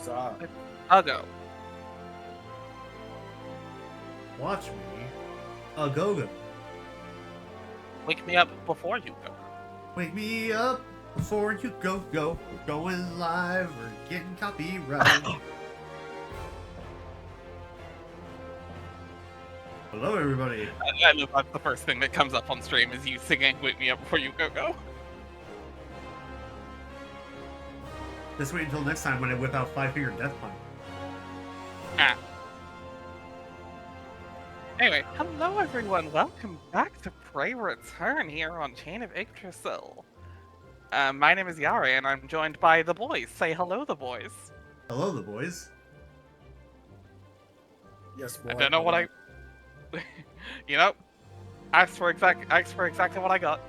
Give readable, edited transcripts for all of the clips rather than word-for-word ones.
Huzzah. I'll go. Watch me. A go-go. Wake me up before you go. Wake me up before you go. We're going live. We're getting copyright. Hello, everybody. I know that's the first thing that comes up on stream is you singing "Wake Me Up Before You Go." Just wait until next time when I whip out Five-Finger Death Punch. Ah. Anyway, hello everyone. Welcome back to Prey Return here on Chain of Yggdrasil. My name is Yare, and I'm joined by the boys. Say hello, the boys. Hello, the boys. Yes, boy. I don't know what I... you know, ask for exactly what I got.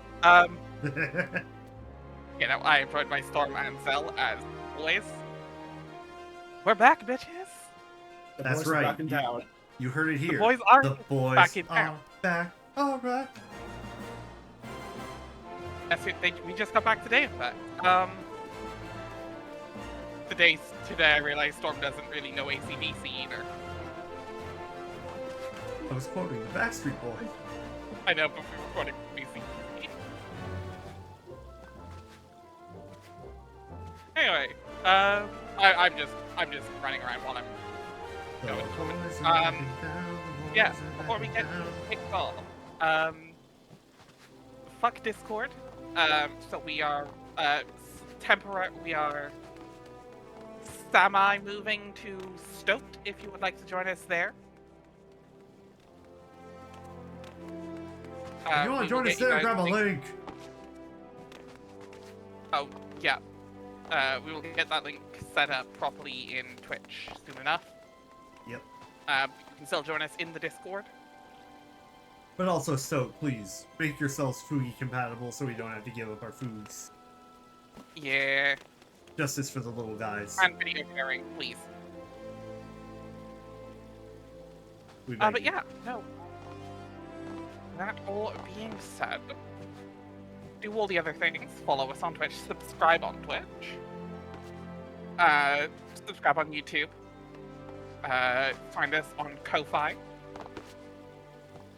You know, I employed my Storm and Cell as boys. We're back, bitches. The That's boys are right. back in town. You heard it here. The boys are The boys back in are town. back. All right. That's it. We just got back today, in fact. Today I realized Storm doesn't really know AC/DC either. I was quoting the Backstreet Boys. I know, but we were recording AC/DC. Anyway, I'm just running around while I'm going. Yeah, before we get kicked off, fuck Discord. So we are we are semi-moving to Stoked. If you would like to join us there. If you want to join us there, grab a link. Oh, yeah. We will get that link set up properly in Twitch soon enough. Yep. You can still join us in the Discord. But also, please, make yourselves Fugi compatible so we don't have to give up our foods. Yeah. Justice for the little guys. And video sharing, please. We beg But you. yeah, no. That all being said, do all the other things. Follow us on Twitch, subscribe on Twitch, subscribe on YouTube, find us on Ko-Fi.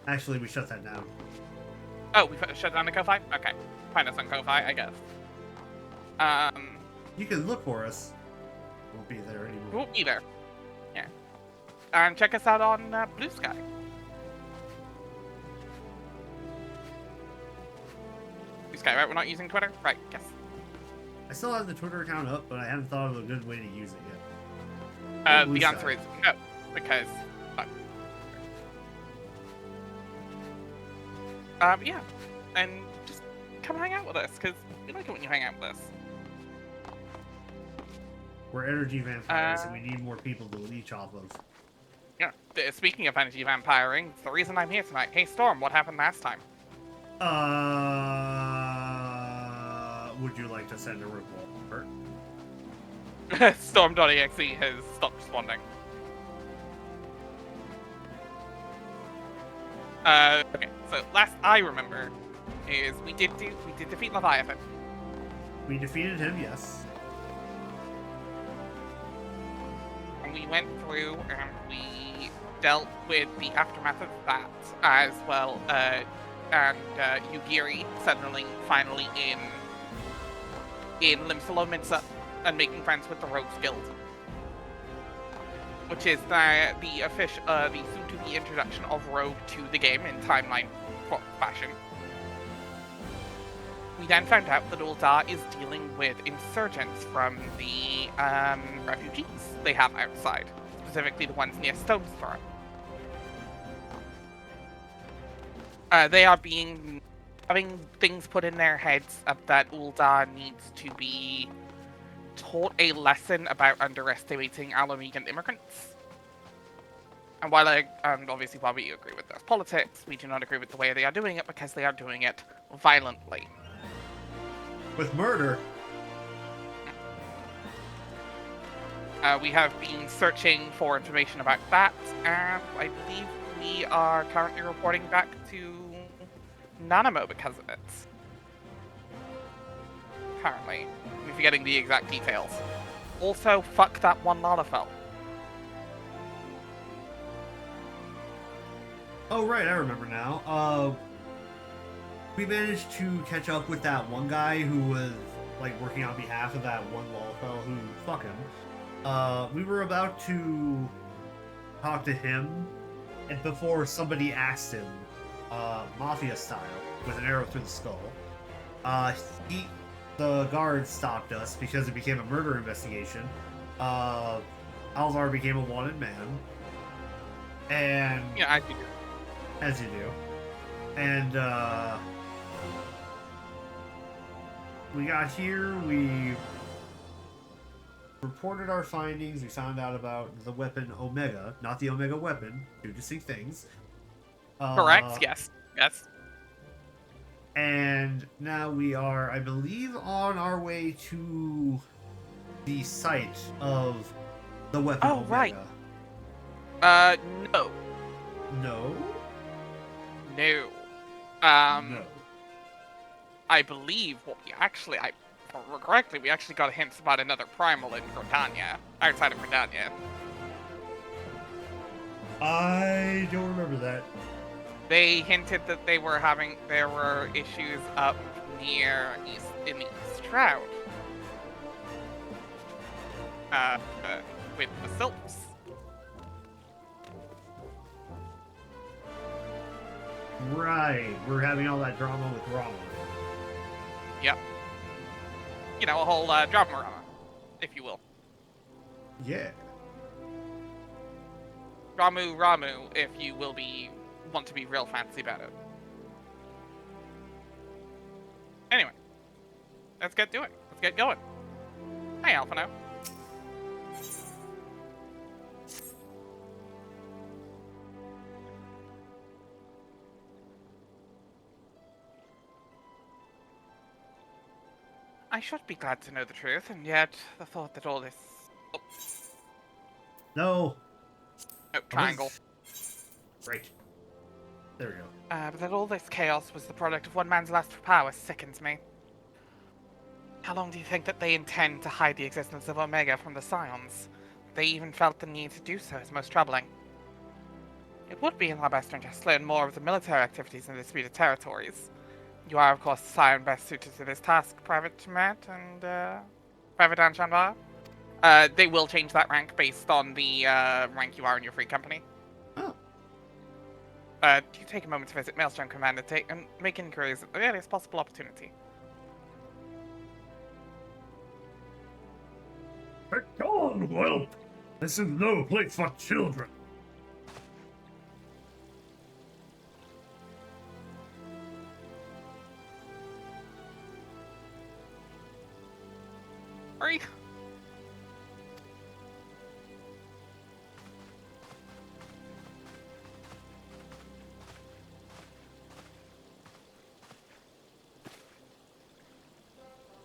Actually, we shut that down. Oh, we shut down the Ko-Fi? Okay. Find us on Ko-Fi, I guess. You can look for us. Won't be there anymore. We'll be there. Yeah. And check us out on Blue Sky. Blue Sky, right? We're not using Twitter? Right, yes. I still have the Twitter account up, but I haven't thought of a good way to use it yet. Blue The answer Sky. is no, because... yeah. And just come hang out with us, because we like it when you hang out with us. We're energy vampires, and we need more people to leech off of. Yeah. Speaking of energy vampiring, it's the reason I'm here tonight. Hey, Storm, what happened last time? Would you like to send a report? Storm.exe has stopped responding. Okay, so last I remember is we did defeat Leviathan. We defeated him, yes. And we went through and we dealt with the aftermath of that as well, and Yugiri settling finally in Limsalominsa and making friends with the Rogues Guild, which is the soon-to-be introduction of Rogue to the game in timeline fashion. We then found out that Ul'dah is dealing with insurgents from the refugees they have outside, specifically the ones near Stone's Throw. They are having things put in their heads that Ul'dah needs to be taught a lesson about underestimating Alamegan immigrants. And obviously while we agree with their politics, we do not agree with the way they are doing it because they are doing it violently. With murder? We have been searching for information about that, and I believe we are currently reporting back to Nanamo because of it. Apparently. I'm forgetting the exact details. Also, fuck that one Lalafell. Oh, right, I remember now. We managed to catch up with that one guy who was, like, working on behalf of that one Lalafell who, fuck him. We were about to talk to him, and before somebody asked him, Mafia style, with an arrow through the skull, the guard stopped us because it became a murder investigation. Alvar became a wanted man, and Yeah, I do. as you do, and we got here. We reported our findings. We found out about the weapon Omega, not the Omega weapon, two distinct things. Correct? Yes. Yes. And now we are, I believe, on our way to the site of the weapon Oh, Omega. right. No. No? No. No. I believe what we actually, if I remember correctly, we actually got hints about another primal in Britannia, outside of Britannia. I don't remember that. They hinted that there were issues up in the East Shroud. With the Silks. Right. We're having all that drama with Rama. Yep. You know, a whole drama, if you will. Yeah. Ramu, if you want to be real fancy about it. Anyway, let's get to it. Let's get going. Hi, Alphino. I should be glad to know the truth, and yet the thought that all this... Oh, No. triangle. Right. There we go. But that all this chaos was the product of one man's lust for power sickens me. How long do you think that they intend to hide the existence of Omega from the Scions? They even felt the need to do so is most troubling. It would be in our best interest to learn more of the military activities in the disputed territories. You are, of course, the Scion best suited to this task, Private Matt and, Private Anchanvar. They will change that rank based on the, rank you are in your free company. Oh. Do you take a moment to visit Maelstrom Command and make inquiries at the earliest possible opportunity? Go on, whelp! This is no place for children. Hurry!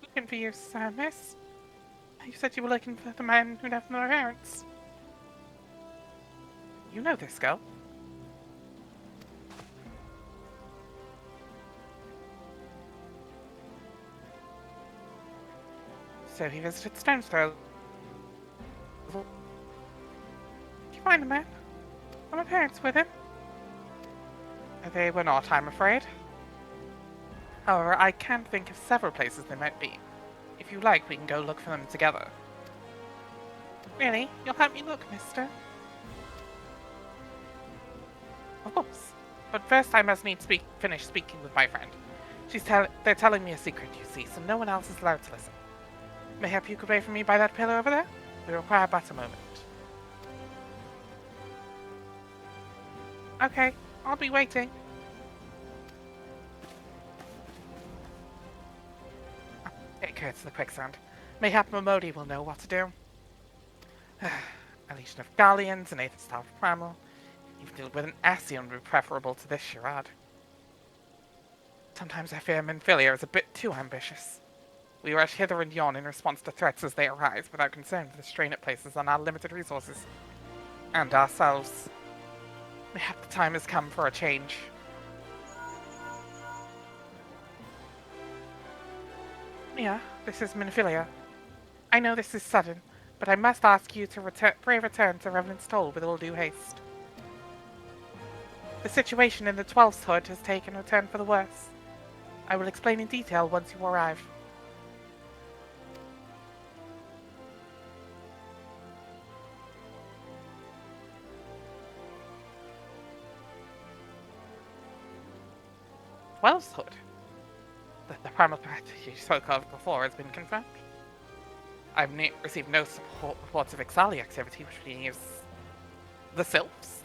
Looking for you, miss. You said you were looking for the man who left no parents. You know this girl. So he visited Stone's Throw. Did you find the man? Are my parents with him? They were not, I'm afraid. However, I can think of several places they might be. If you like, we can go look for them together. Really? You'll help me look, mister? Of course. But first I must finish speaking with my friend. They're telling me a secret, you see, so no one else is allowed to listen. Mayhap you could wait for me by that pillar over there? We require but a moment. Okay, I'll be waiting. Take her to the quicksand. Mayhap Momodi will know what to do. A legion of Galleons, an 8th staff of Primal. Even deal with an Ascian would be preferable to this charade. Sometimes I fear Minfilia is a bit too ambitious. We rush hither and yon in response to threats as they arise, without concern for the strain it places on our limited resources. And ourselves. Mayhap the time has come for a change. Yeah, this is Minfilia. I know this is sudden, But I must ask you to pray return to Revenant's Toll with all due haste. The situation in the 12th Hood has taken a turn for the worse. I will explain in detail once you arrive. Twelfth Hood? The primal threat you spoke of before has been confirmed. I've received no reports of Ixali activity, which leaves the Sylphs.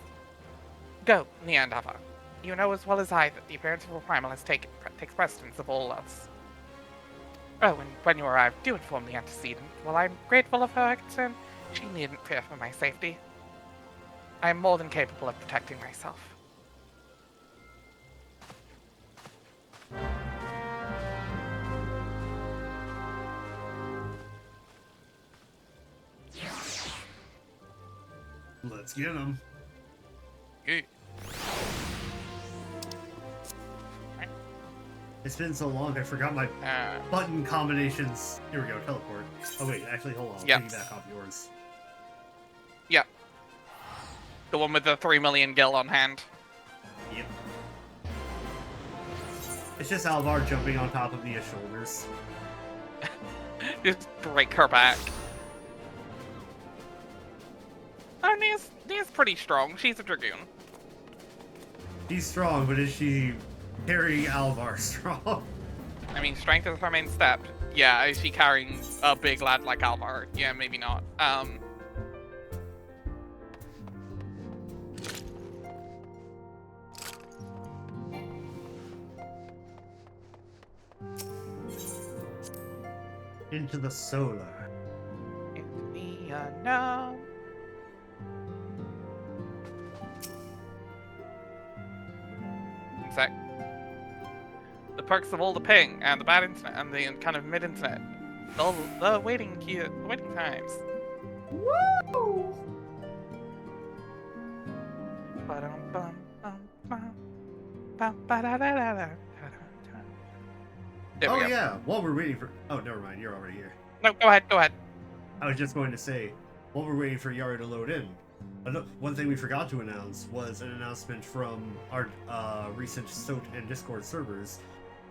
Go, Neandava. You know as well as I that the appearance of a primal takes precedence of all else. Oh, and when you arrive, do inform the antecedent. While I'm grateful of her concern, she needn't fear for my safety. I am more than capable of protecting myself. Let's get him. It's been so long, I forgot my button combinations. Here we go, teleport. Oh wait, actually, hold on. Yep. Piggyback off yours. Yep. The one with the 3 million gil on hand. Yep. It's just Alvar jumping on top of Nia's shoulders. Just break her back. Oh, Nia's pretty strong. She's a Dragoon. She's strong, but is she carrying Alvar strong? I mean, strength is her main step. Yeah, is she carrying a big lad like Alvar? Yeah, maybe not. Into the solar. Into the unknown. One sec. The perks of all the ping and the bad internet and the kind of mid-internet. The waiting times. Woo! There we Oh go. yeah, while we're waiting for... Oh, never mind, you're already here. No, go ahead. I was just going to say, while we're waiting for Yara to load in, one thing we forgot to announce was an announcement from our recent SOT and Discord servers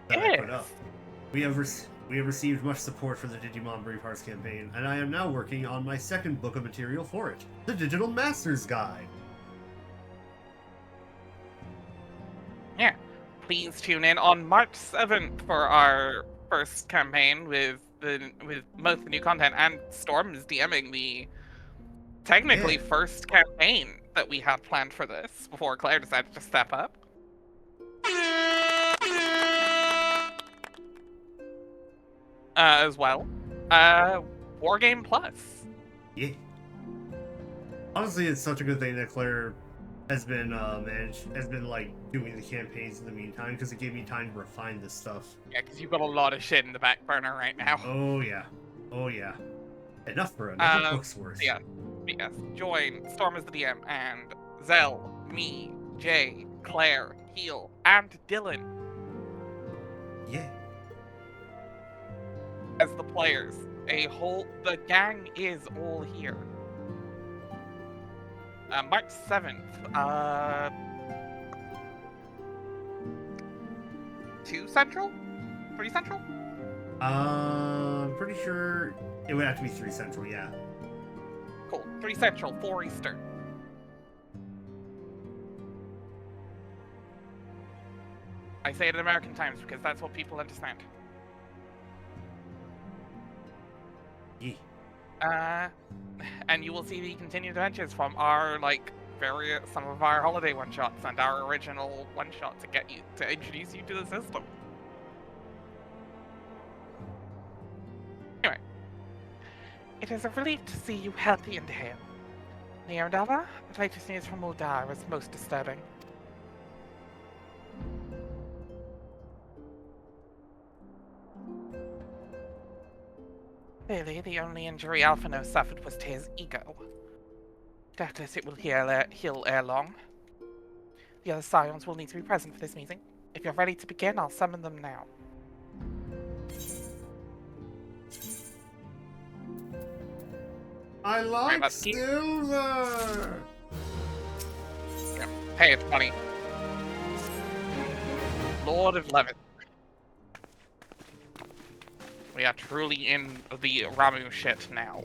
that I put up. We have received much support for the Digimon Brave Hearts campaign, and I am now working on my second book of material for it, the Digital Master's Guide. Yeah. Please tune in on March 7th for our first campaign with most of the new content, and Storm is DMing the technically first campaign that we had planned for this before Claire decided to step up. As well. Wargame Plus. Yeah. Honestly, it's such a good thing that Claire has been like doing the campaigns in the meantime, because it gave me time to refine this stuff. Yeah, because you've got a lot of shit in the back burner right now. Oh yeah. Enough for another book's worth. Yes. Join Storm as the DM and Zell, me, Jay, Claire, Heel, and Dylan Yeah. as the players. The gang is all here. March 7th. 2 Central? 3 Central? I'm pretty sure it would have to be 3 Central, yeah. Cool. 3 Central, 4 Eastern. I say it in American times because that's what people understand. Yeah. And you will see the continued adventures from our some of our holiday one-shots and our original one-shot to introduce you to the system. Anyway, it is a relief to see you healthy and hale. Neodava, the latest news from Uldar was most disturbing. Clearly, the only injury Alphino suffered was to his ego. Doubtless it will heal ere long. The other Scions will need to be present for this meeting. If you're ready to begin, I'll summon them now. I like about the key? silver! Yeah. Hey, it's money. Lord of Levin. We are truly in the Ramu shit now.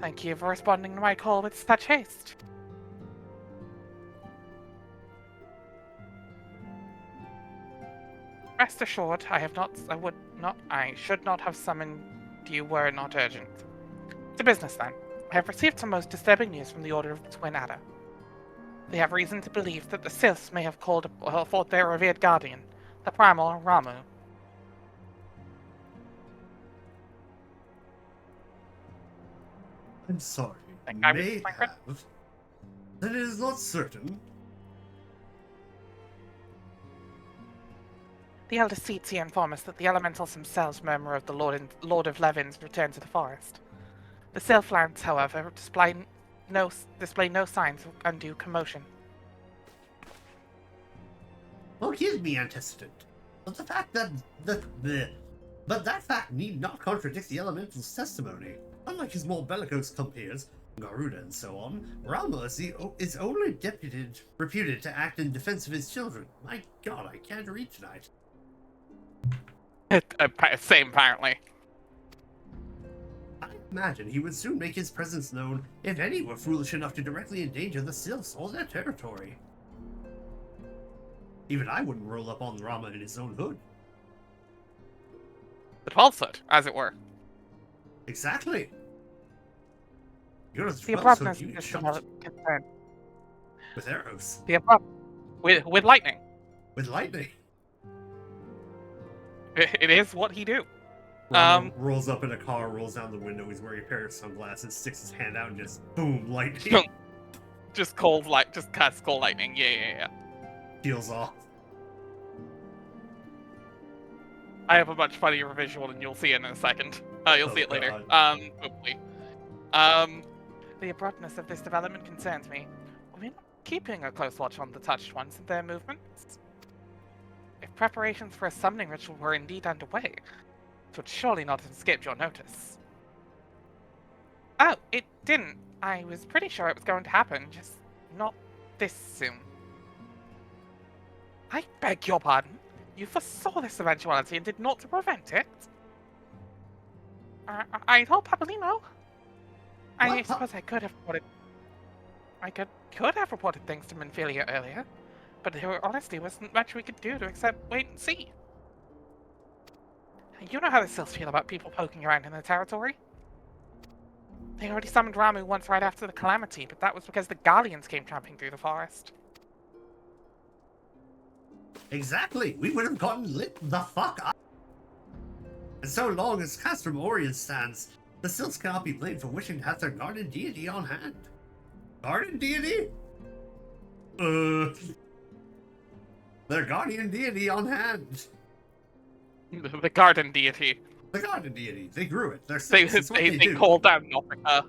Thank you for responding to my call with such haste. Rest assured, I should not have summoned you were it not urgent. To business then. I have received some most disturbing news from the Order of the Twin Adder. They have reason to believe that the Siths may have called forth their revered guardian, the primal Ramu. I'm sorry. Think I would May my friend? have. That it is not certain. The Elder Seats inform us that the elementals themselves murmur of the Lord of Levin's return to the forest. The Sylphlants, however, display no signs of undue commotion. Forgive me, antecedent, but the fact that that fact need not contradict the elemental's testimony. Unlike his more bellicose compeers, Garuda and so on, Rama is only reputed to act in defense of his children. My God, I can't read tonight. Same, apparently. I imagine he would soon make his presence known if any were foolish enough to directly endanger the Sylphs or their territory. Even I wouldn't roll up on Rama in his own hood. The 12th hood, as it were. Exactly. You're as The well abruptness so of you this shot concern. with arrows. With lightning. With lightning. It is what he do. Rama rolls up in a car, rolls down the window, he's wearing a pair of sunglasses, sticks his hand out and just boom, lightning. Just casts cold lightning. Yeah. Peels off. I have a much funnier visual, and you'll see it in a second. You'll see it later. God. Hopefully. The abruptness of this development concerns me. Are we not keeping a close watch on the touched ones and their movements? If preparations for a summoning ritual were indeed underway, it would surely not have escaped your notice. Oh, it didn't. I was pretty sure it was going to happen, just not this soon. I beg your pardon. You foresaw this eventuality and did naught to prevent it? I told Papalino. I suppose I could have reported. I could have reported things to Minfilia earlier, but there honestly wasn't much we could do except wait and see. You know how the Sylphs feel about people poking around in their territory. They already summoned Ramu once right after the calamity, but that was because the Gallians came tramping through the forest. Exactly. We would have gotten lit the fuck up. And so long as Castrum Orient stands, the Sylphs cannot be blamed for wishing to have their guardian deity on hand. Guardian deity? Their guardian deity on hand. The garden deity. The guardian deity. They grew it. They're They Sylphs. It's what they do. called down Nopika.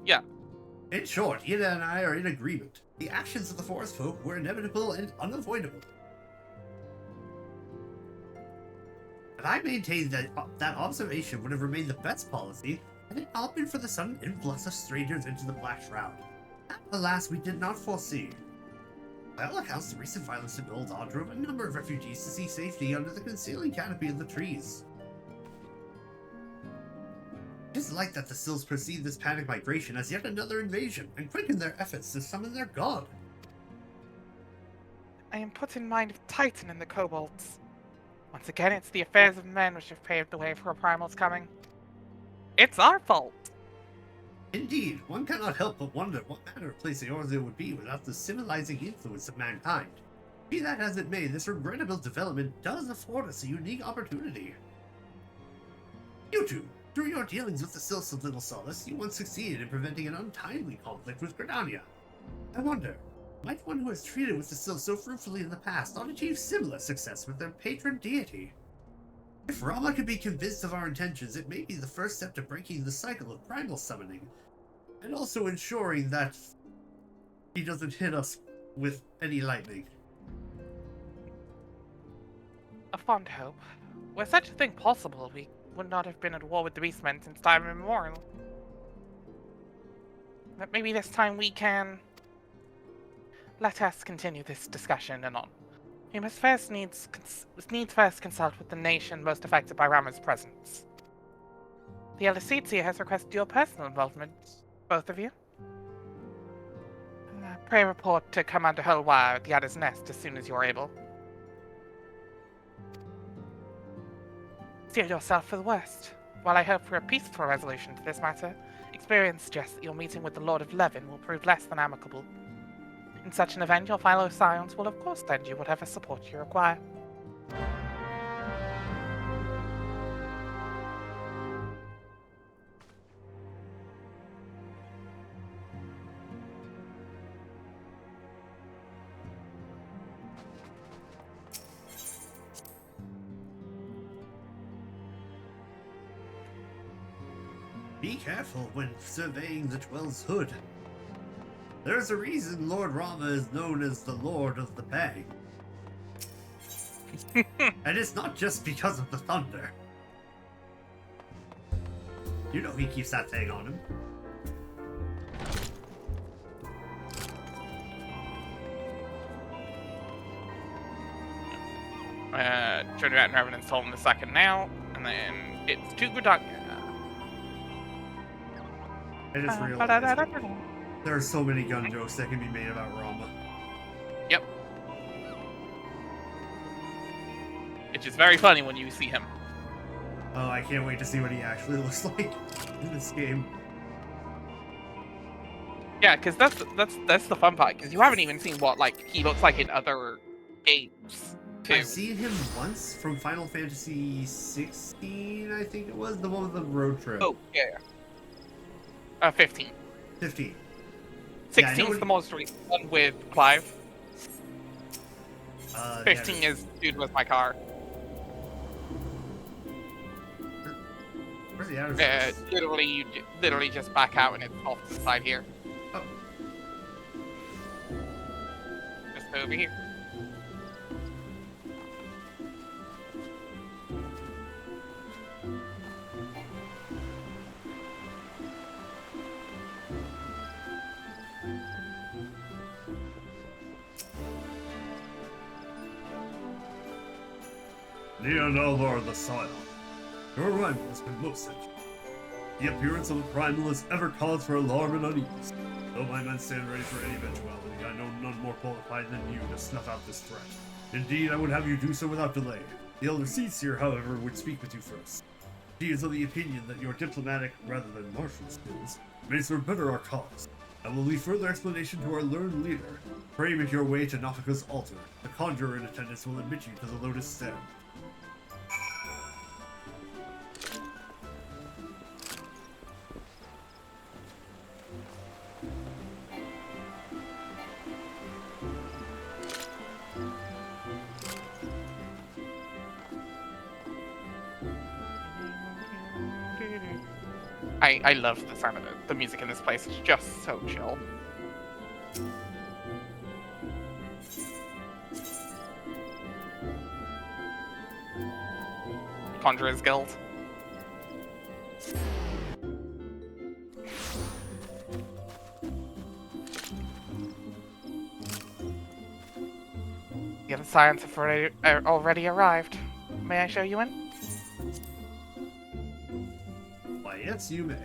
Yeah. In short, Ida and I are in agreement. The actions of the forest folk were inevitable and unavoidable. And I maintain that that observation would have remained the best policy had it not been for the sudden influx of strangers into the Black Shroud. That, alas, we did not foresee. By all accounts, the recent violence in Old Dawn drove a number of refugees to seek safety under the concealing canopy of the trees. It is like that the Sylphs perceive this panic migration as yet another invasion, and quicken their efforts to summon their god. I am put in mind of Titan and the Kobolds. Once again, it's the affairs of men which have paved the way for a primal's coming. It's our fault! Indeed, one cannot help but wonder what manner of place Eorzea would be without the civilizing influence of mankind. Be that as it may, this regrettable development does afford us a unique opportunity. You two, through your dealings with the Sylphs of Little Solace, you once succeeded in preventing an untimely conflict with Gridania. I wonder, might one who has treated with the Sylphs so fruitfully in the past not achieve similar success with their patron deity? If Rama can be convinced of our intentions, it may be the first step to breaking the cycle of primal summoning, and also ensuring that he doesn't hit us with any lightning. A fond hope. Were such a thing possible, we would not have been at war with the Beastmen since time immemorial. But maybe this time we can... Let us continue this discussion anon. We must first needs first consult with the nation most affected by Rama's presence. The Elisizia has requested your personal involvement, both of you. Pray report to Commander Holwire at the Adder's Nest as soon as you're able. Steel yourself for the worst. While I hope for a peaceful resolution to this matter, experience suggests that your meeting with the Lord of Levin will prove less than amicable. In such an event, your fellow Scions will of course lend you whatever support you require. Be careful when surveying the Twelve's hood. There's a reason Lord Rama is known as the Lord of the Bay. And it's not just because of the thunder. You know he keeps that thing on him. Turn around and Revenant's told in a second now, and then it's to Gridania. I just realized there are so many gun jokes that can be made about Rama. Yep. Which is very funny when you see him. Oh, I can't wait to see what he actually looks like in this game. Yeah, because that's the fun part. Because you haven't even seen what he looks like in other games too. I've seen him once from Final Fantasy 16, I think it was, the one with the road trip. Oh yeah. 15. 15. 16 is the most recent one with Clive. 15 yeah, is dude with my car. Where's the outer You literally just back out and it's off to the side here. Oh. Just over here. Lord of the Soil. Your arrival has been most interesting. The appearance of a primal has ever caused for alarm and unease. Though my men stand ready for any eventuality, I know none more qualified than you to snuff out this threat. Indeed, I would have you do so without delay. The Elder Seaseer, however, would speak with you first. She is of the opinion that your diplomatic, rather than martial skills, may serve better our cause. I will leave further explanation to our learned leader. Pray make your way to Nafika's altar. The conjurer in attendance will admit you to the Lotus Stem. I love the sound of it. The music in this place is just so chill. Conjurer's Guild. The other Scions have already arrived. May I show you in? Why, yes, you may.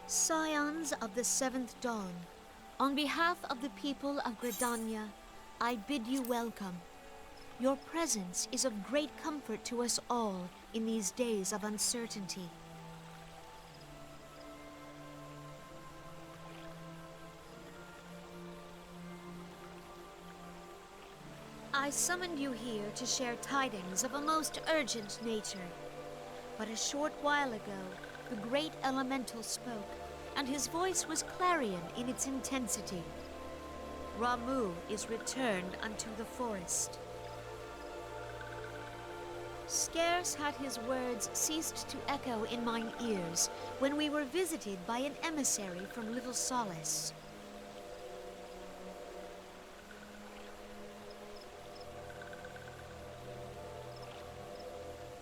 Scions of the Seventh Dawn, on behalf of the people of Gridania, I bid you welcome. Your presence is of great comfort to us all in these days of uncertainty. I summoned you here to share tidings of a most urgent nature. But a short while ago, the great elemental spoke, and his voice was clarion in its intensity. Ramu is returned unto the forest. Scarce had his words ceased to echo in mine ears when we were visited by an emissary from Little Solace.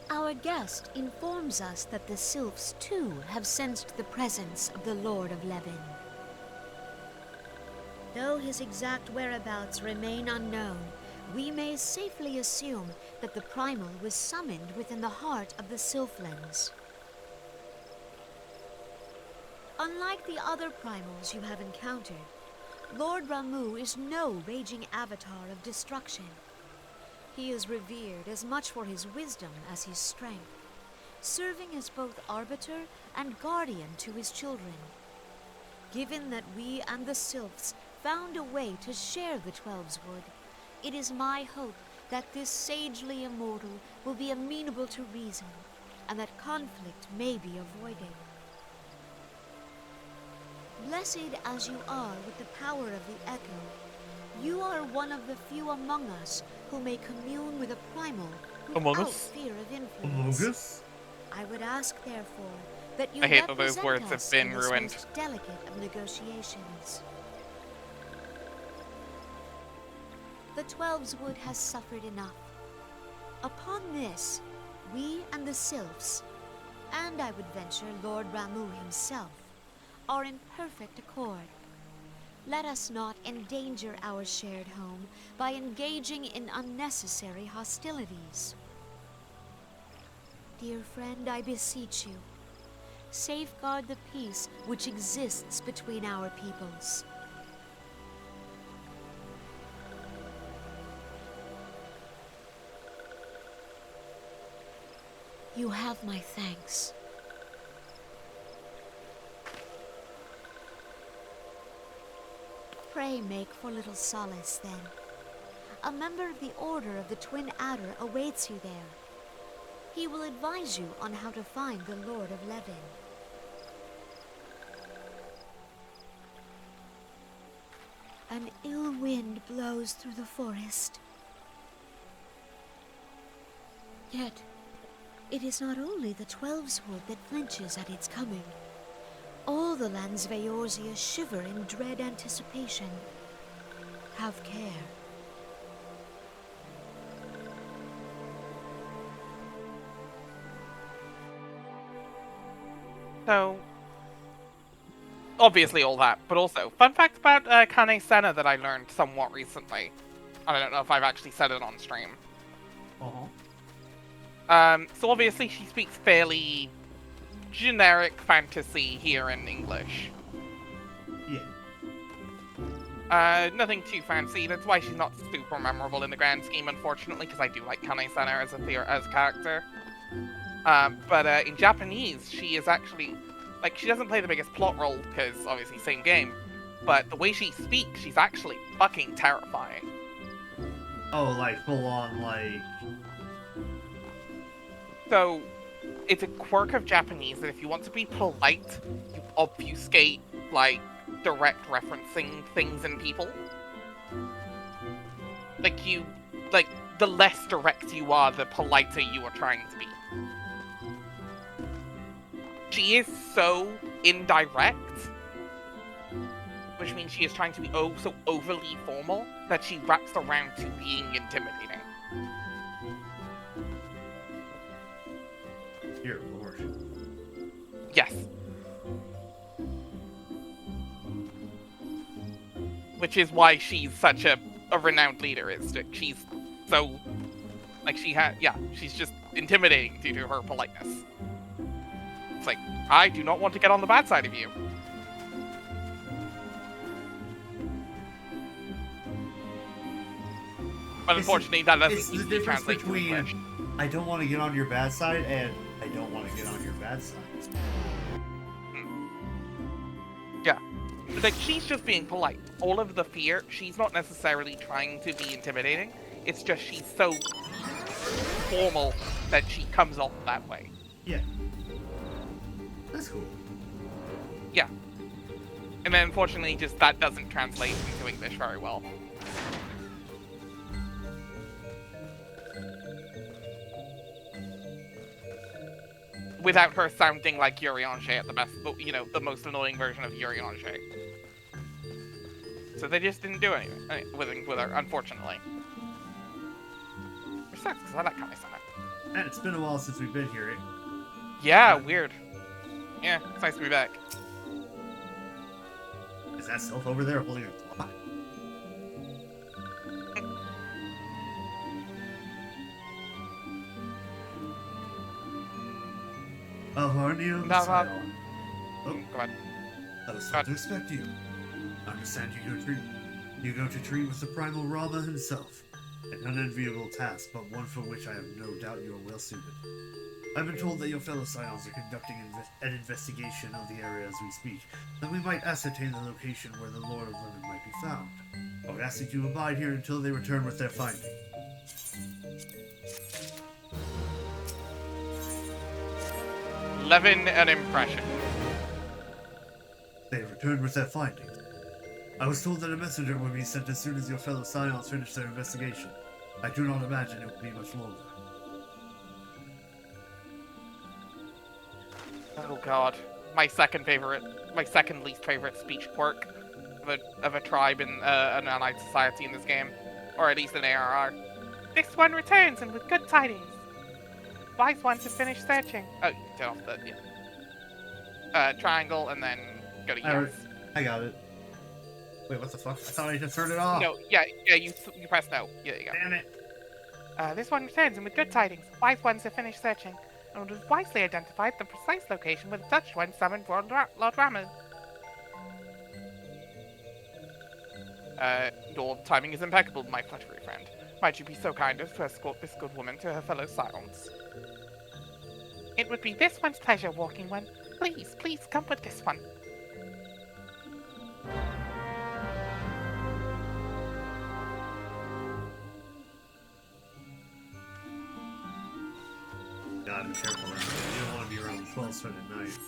Our guest informs us that the sylphs too have sensed the presence of the Lord of Levin. Though his exact whereabouts remain unknown, we may safely assume that the primal was summoned within the heart of the Sylphlands. Unlike the other primals you have encountered, Lord Ramu is no raging avatar of destruction. He is revered as much for his wisdom as his strength, serving as both arbiter and guardian to his children. Given that we and the Sylphs found a way to share the Twelves Wood, it is my hope that this sagely immortal will be amenable to reason, and that conflict may be avoided. Blessed as you are with the power of the Echo, you are one of the few among us who may commune with a primal without fear of influence. Among us? I would ask, therefore, that you I hate that represent those words have us been in this ruined. most delicate of negotiations. The Twelves Wood has suffered enough. Upon this, we and the Sylphs, and I would venture Lord Ramu himself, are in perfect accord. Let us not endanger our shared home by engaging in unnecessary hostilities. Dear friend, I beseech you, safeguard the peace which exists between our peoples. You have my thanks. Pray make for Little Solace, then. A member of the Order of the Twin Adder awaits you there. He will advise you on how to find the Lord of Levin. An ill wind blows through the forest. Yet, it is not only the Twelves Wood that flinches at its coming. All the lands of Eorzea shiver in dread anticipation. Have care. So, obviously all that, but also, fun fact about Kane Senna that I learned somewhat recently. I don't know if I've actually said it on stream. So obviously she speaks fairly generic fantasy here in English. Yeah. Nothing too fancy. That's why she's not super memorable in the grand scheme, unfortunately, because I do like Kane Senna as a character. But in Japanese, she is actually, like, she doesn't play the biggest plot role, because obviously same game, but the way she speaks, she's actually fucking terrifying. Oh, like, full on, like... So, it's a quirk of Japanese that if you want to be polite, you obfuscate, like, direct referencing things and people. Like, the less direct you are, the politer you are trying to be. She is so indirect, which means she is trying to be oh so overly formal that she wraps around to being intimidating. Dear Lord. Yes. Which is why she's such a renowned leader, is that she's so, like, she's just intimidating due to her politeness. It's like, I do not want to get on the bad side of you. But unfortunately, that doesn't It's the easily difference translate to between English. I don't want to get on your bad side and I don't want to get on your bad side. Yeah. Like, she's just being polite. All of the fear, she's not necessarily trying to be intimidating. It's just she's so formal that she comes off that way. Yeah. That's cool. Yeah. And then unfortunately, just that doesn't translate into English very well. Without her sounding like Yurianche at the best, you know, the most annoying version of Yurianche. So they just didn't do anything with her, unfortunately. Which sucks, because I like Kami-sama. Man, it's been a while since we've been here. Yeah, weird. Yeah, it's nice to be back. Is that Sylph over there holding a clock? Avarnio No, Sidon. Oh, Go ahead. I was told to expect you. I understand you go to treat with the primal Rama himself. An unenviable task, but one for which I have no doubt you are well suited. I've been told that your fellow Scions are conducting an investigation of the area as we speak, that we might ascertain the location where the Lord of Limit might be found. I would ask that you abide here until they return with their finding. Levin an impression. They have returned with their finding. I was told that a messenger would be sent as soon as your fellow Scions finish their investigation. I do not imagine it will be much longer. Oh god. My second least favorite speech quirk of a tribe in an allied society in this game. Or at least an ARR. This one returns and with good tidings. Wise ones have finished searching. Oh, you turn off the triangle and then go to yes. I got it. Wait, what the fuck? I thought I just turned it off. No, yeah, you press no. Yeah, there you go. Damn it. This one returns and with good tidings. Wise ones have finished searching and have wisely identified the precise location where the touched one summoned Lord Ramu. Your timing is impeccable, my fluttery friend. Might you be so kind as to escort this good woman to her fellow Scions? It would be this one's pleasure, Walking One. Please, please come with this one. Gotta be careful around here. You don't want to be around 12 foot at night.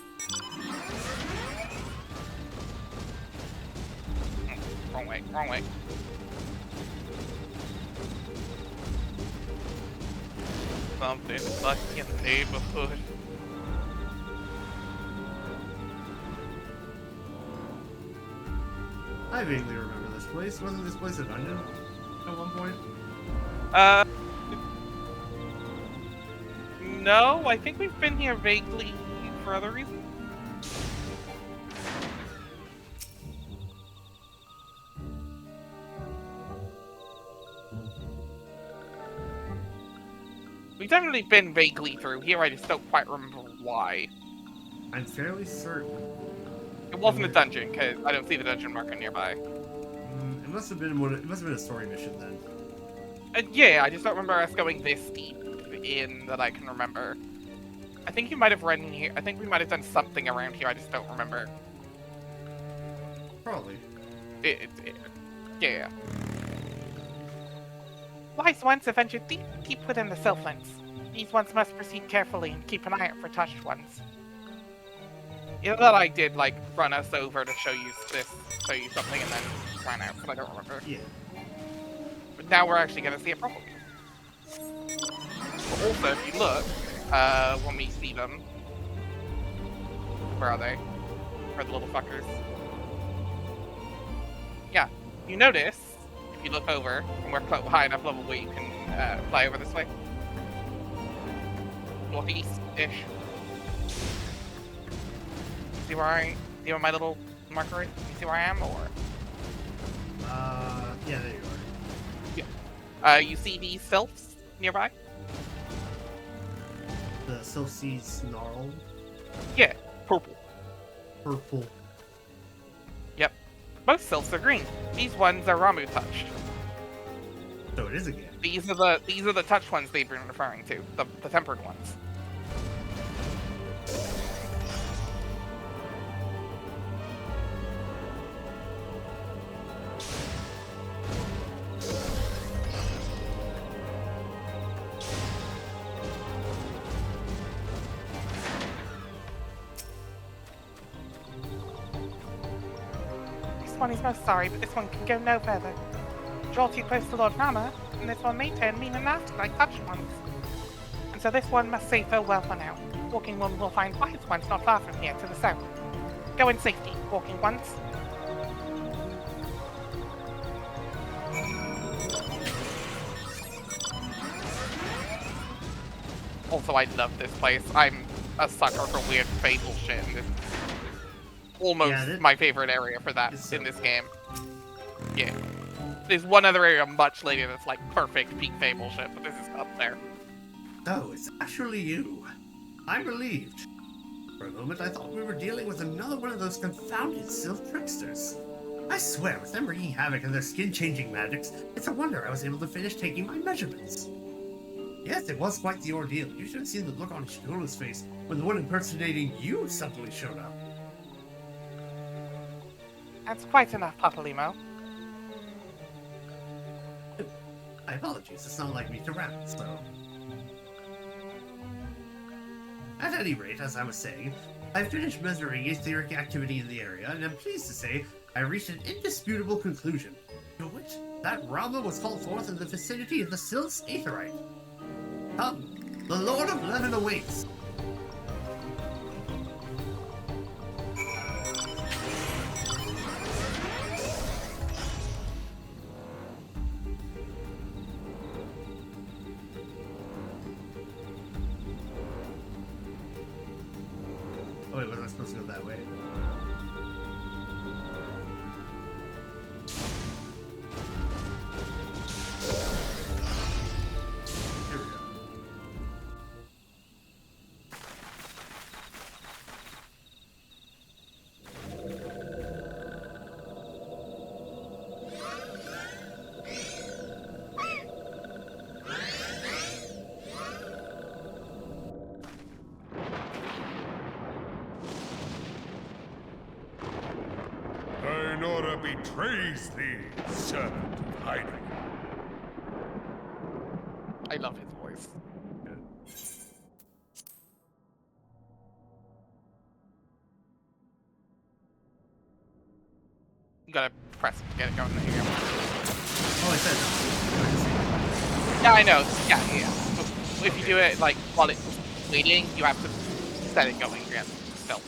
Wrong way, wrong way. Something stuck in the neighborhood. I vaguely remember this place. Wasn't this place a dungeon at one point? No, I think we've been here vaguely for other reasons. We've definitely been vaguely through here, I just don't quite remember why. I'm fairly certain. It wasn't a dungeon, because I don't see the dungeon marker nearby. It must have been it must have been a story mission then. Yeah, I just don't remember us going this deep in that I can remember. I think you might have run here. I think we might have done something around here. I just don't remember. Probably. Yeah. Wise ones have ventured deep within the Sylphlands. These ones must proceed carefully and keep an eye out for touched ones. You know that I did, like, run us over to show you something and then ran out, but I don't remember. Yeah. But now we're actually going to see it properly. But also, if you look, when we see them... Where are they? Where are the little fuckers? Yeah, you notice, if you look over, and we're high enough level where you can fly over this way. Northeast-ish. See where my little marker is? You see where I am, or? Yeah, there you are. Yeah. You see these sylphs nearby? The Sylph Sea Snarl? Yeah, purple. Purple. Yep. Most sylphs are green. These ones are Ramu touched. So it is again. These are the touched ones they've been referring to, the tempered ones. one is most sorry, but this one can go no further. Draw too close to Lord Rama, and this one may turn mean and nasty like touched ones. And so this one must say farewell for now. Walking one will find wise ones not far from here, to the south. Go in safety, walking ones. Also, I love this place. I'm a sucker for weird fable shit. And this is almost my favorite area for that in this game. Yeah. There's one other area much later that's like perfect peak fable shit, but this is up there. Oh, it's actually you. I'm relieved. For a moment, I thought we were dealing with another one of those confounded sylph tricksters. I swear, with them wreaking havoc and their skin-changing magics, it's a wonder I was able to finish taking my measurements. Yes, it was quite the ordeal. You should have seen the look on Shinora's face when the one impersonating you suddenly showed up. That's quite enough, Papalimo. My apologies, it's not like me to rant, so... At any rate, as I was saying, I finished measuring etheric activity in the area, and I'm pleased to say I reached an indisputable conclusion. To which, that Rama was called forth in the vicinity of the Sylph's Aetherite. Come, the Lord of Levin awaits. Oh wait, was I supposed to go that way? Here we go. Nora betrays thee, servant of hiding. I love his voice. You gotta press it to get it going. There you go. Oh, it says Yeah, I know. Yeah. But if you do it like while it's waiting, you have to set it going again. Still.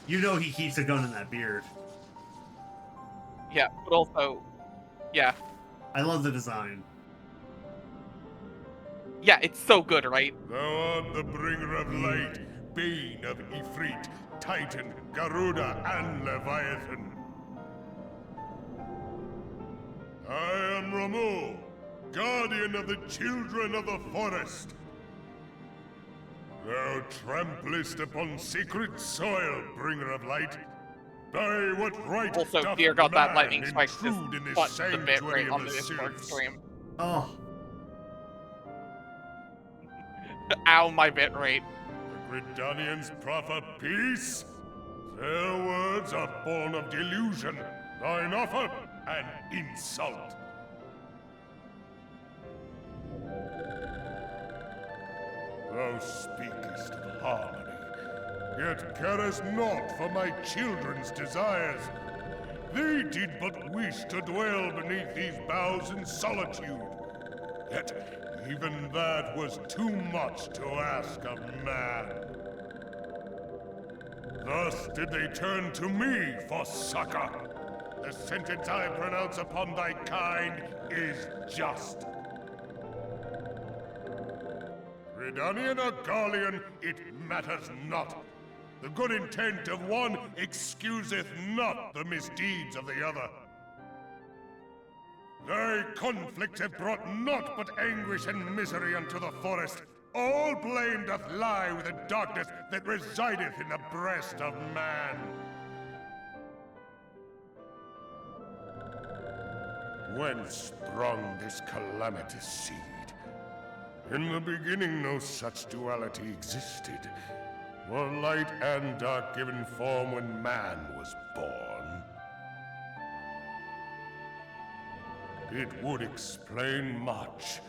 you know he keeps a gun in that beard. Yeah, but also, yeah. I love the design. Yeah, it's so good, right? Thou art the bringer of light, bane of Ifrit, Titan, Garuda, and Leviathan. I am Ramu, guardian of the children of the forest. Thou tramplest upon sacred soil, bringer of light. By what right Also, doth dear God, that man lightning spike just intrude in this fucked the bit sanctuary rate of on the the Discord sylphs? stream. Oh, Ow, my bit rate. The Gridanians proffer peace? Their words are born of delusion, thine offer an insult. Thou speakest of harmony, yet carest not for my children's desires. They did but wish to dwell beneath these boughs in solitude. Yet even that was too much to ask of man. Thus did they turn to me for succor. The sentence I pronounce upon thy kind is just. Redanian or Garlean, it matters not. The good intent of one excuseth not the misdeeds of the other. Thy conflicts have brought naught but anguish and misery unto the forest. All blame doth lie with the darkness that resideth in the breast of man. Whence sprung this calamitous seed? In the beginning no such duality existed. Were light and dark given form when man was born? It would explain much.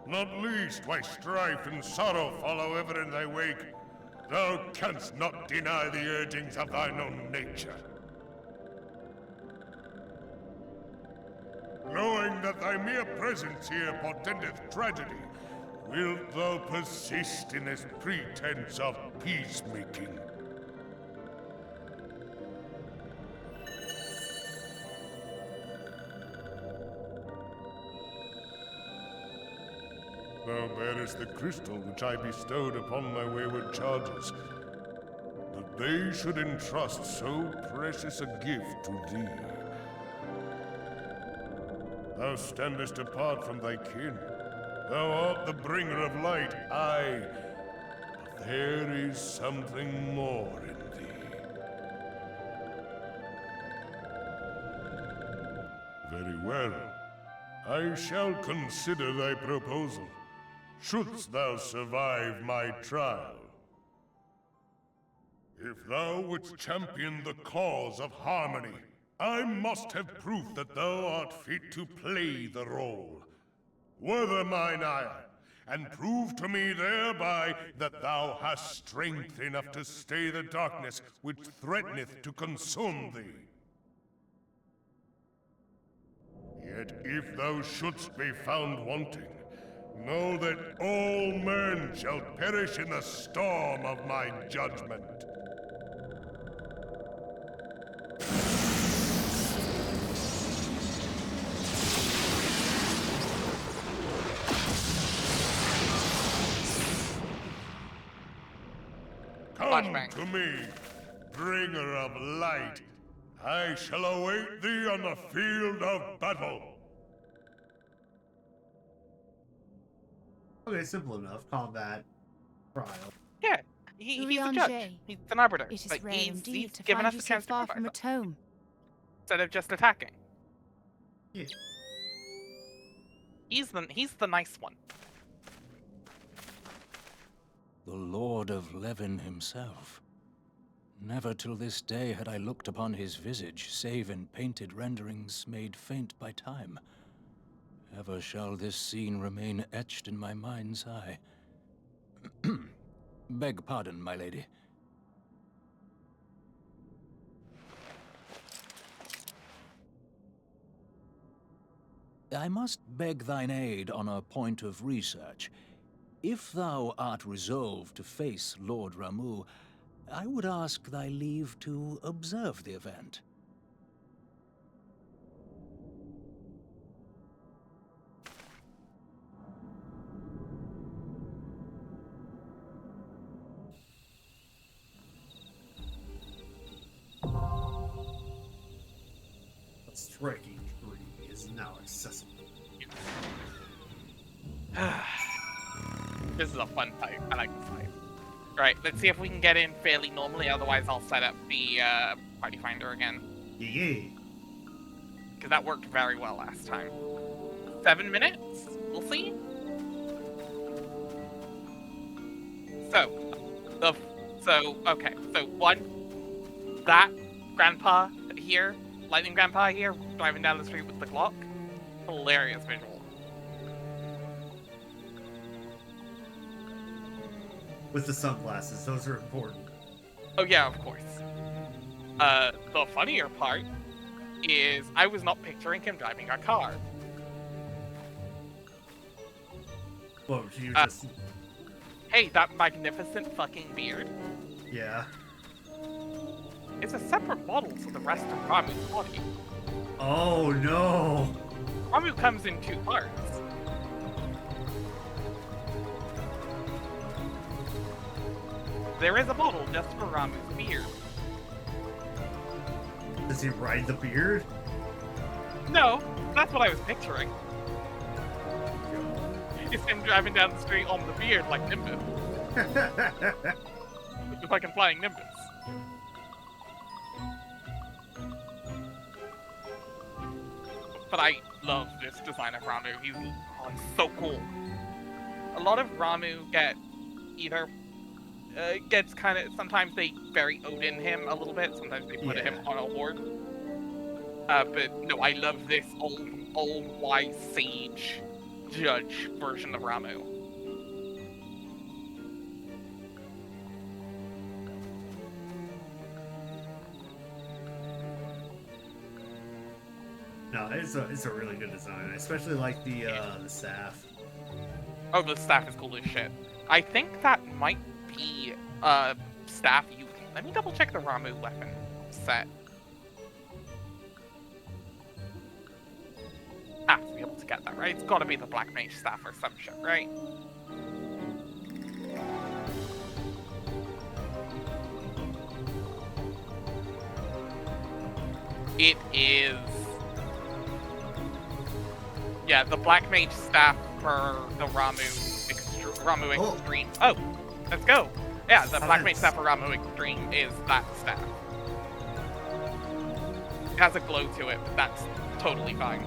Not least why strife and sorrow follow ever in thy wake. Thou canst not deny the urgings of thine own nature. thy mere presence here portendeth tragedy, wilt thou persist in this pretense of peacemaking? Thou bearest the crystal which I bestowed upon my wayward charges, that they should entrust so precious a gift to thee. Thou standest apart from thy kin. Thou art the bringer of light, aye, but there is something more in thee. Very well. I shall consider thy proposal, shouldst thou survive my trial. If thou wouldst champion the cause of harmony, I must have proof that thou art fit to play the role. Wither mine ire, and prove to me thereby that thou hast strength enough to stay the darkness which threateneth to consume thee. Yet if thou shouldst be found wanting, know that all men shall perish in the storm of my judgment. Come to me, bringer of light. I shall await thee on the field of battle. Okay, simple enough. Combat. Trial. Yeah, he's a judge. Urianger, He's an arbiter. it is Like, rare he's indeed to given find us you a so chance to far prove from ourselves, at home. instead of just attacking. Yeah. He's the nice one. The Lord of Levin himself. Never till this day had I looked upon his visage, save in painted renderings made faint by time. Ever shall this scene remain etched in my mind's eye. Beg pardon, my lady. I must beg thine aid on a point of research. If thou art resolved to face Lord Ramu, I would ask thy leave to observe the event. A striking tree is now accessible. This is a fun fight. I like this fight. Right, let's see if we can get in fairly normally, otherwise I'll set up the party finder again. Yeah. Because that worked very well last time. 7 minutes? We'll see. Okay, so one, that grandpa here, lightning grandpa here, driving down the street with the clock, hilarious visual. With the sunglasses, those are important. Oh yeah, of course. The funnier part is I was not picturing him driving a car. Well, you just... Hey, that magnificent fucking beard. Yeah. It's a separate model to the rest of Ramu's body. Oh, no! Ramu comes in 2 parts. There is a model just for Ramu's beard. Does he ride the beard? No, that's what I was picturing. It's him driving down the street on the beard like Nimbus. With the fucking flying Nimbus. But I love this design of Ramu. He's so cool. A lot of Ramu get either gets kind of, sometimes they bury Odin him a little bit, sometimes they put him on a horde. But no, I love this old wise sage judge version of Ramu. No, it's a really good design. I especially like the staff. Oh, the staff is cool as shit. I think that might be staff you. Let me double check the Ramu weapon set. Have to be able to get that right. It's got to be the Black Mage staff or some shit, right? It is. Yeah, the Black Mage staff for the Ramu Extreme. Oh, let's go. Yeah, the Black Mage staff for Ramu Extreme is that staff. It has a glow to it, but that's totally fine.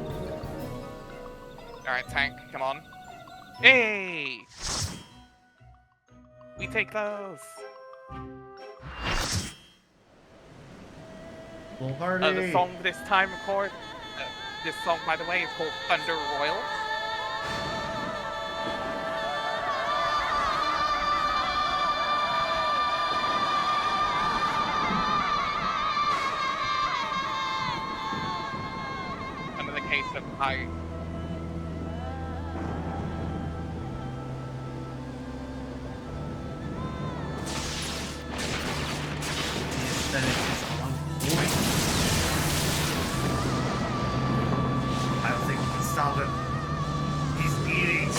Alright, tank, come on. Hey! We take those. The song this time, this song, by the way, is called Thunder Royal. And in the case of Stop him. He's eating.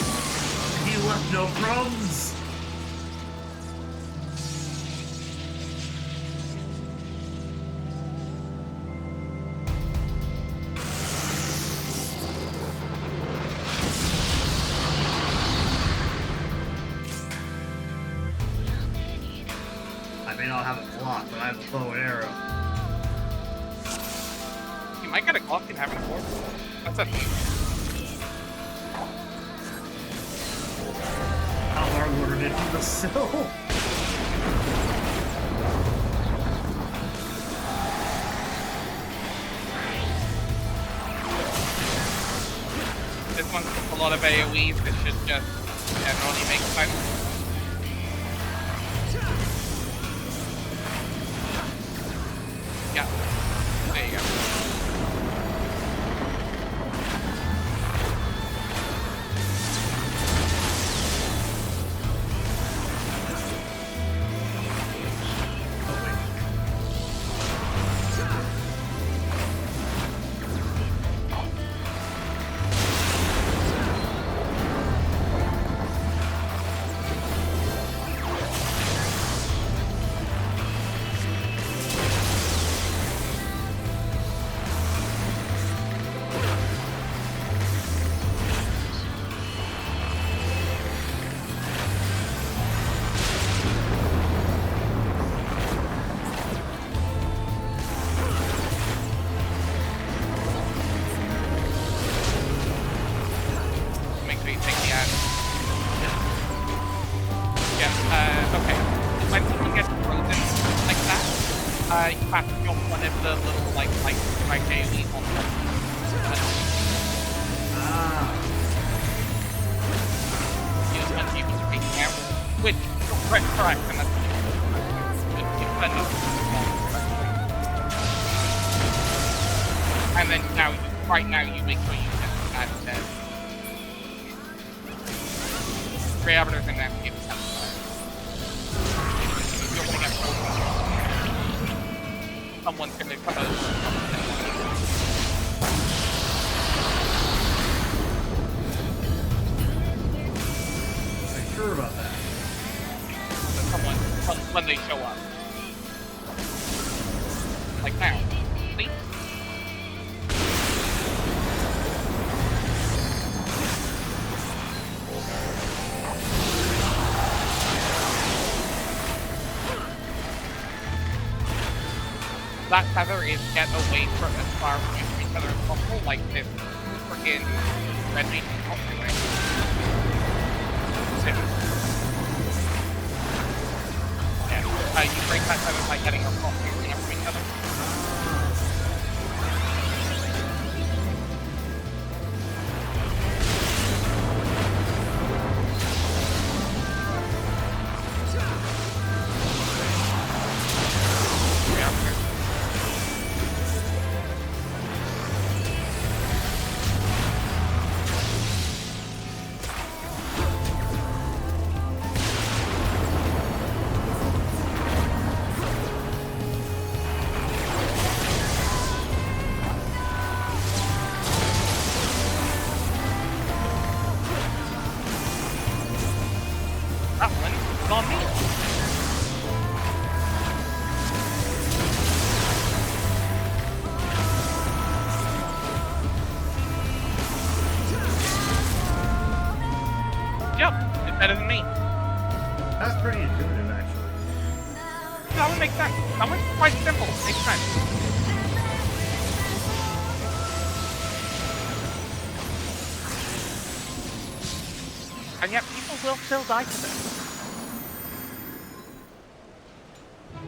He left no crumbs. I may not have a block, but I have a bow and arrow. You might get a clock and have an orb. That's a Our Lord did from the sill. This one's a lot of AoEs that should just generally make sense. Yeah, there you go. Right now, you make sure you get that dead. Grey Arbiter's in that game. You're gonna get frozen. Someone's gonna come out. Are you sure about that? Someone, when they show up. Like now. See? That tether is get away from as far away from each other as possible, like this freaking red meat is not doing. Yeah, you break that tether by getting across from each other. Better than me. That's pretty intuitive, actually. That would make sense. That one's quite simple. Makes sense. And yet people will still die to this.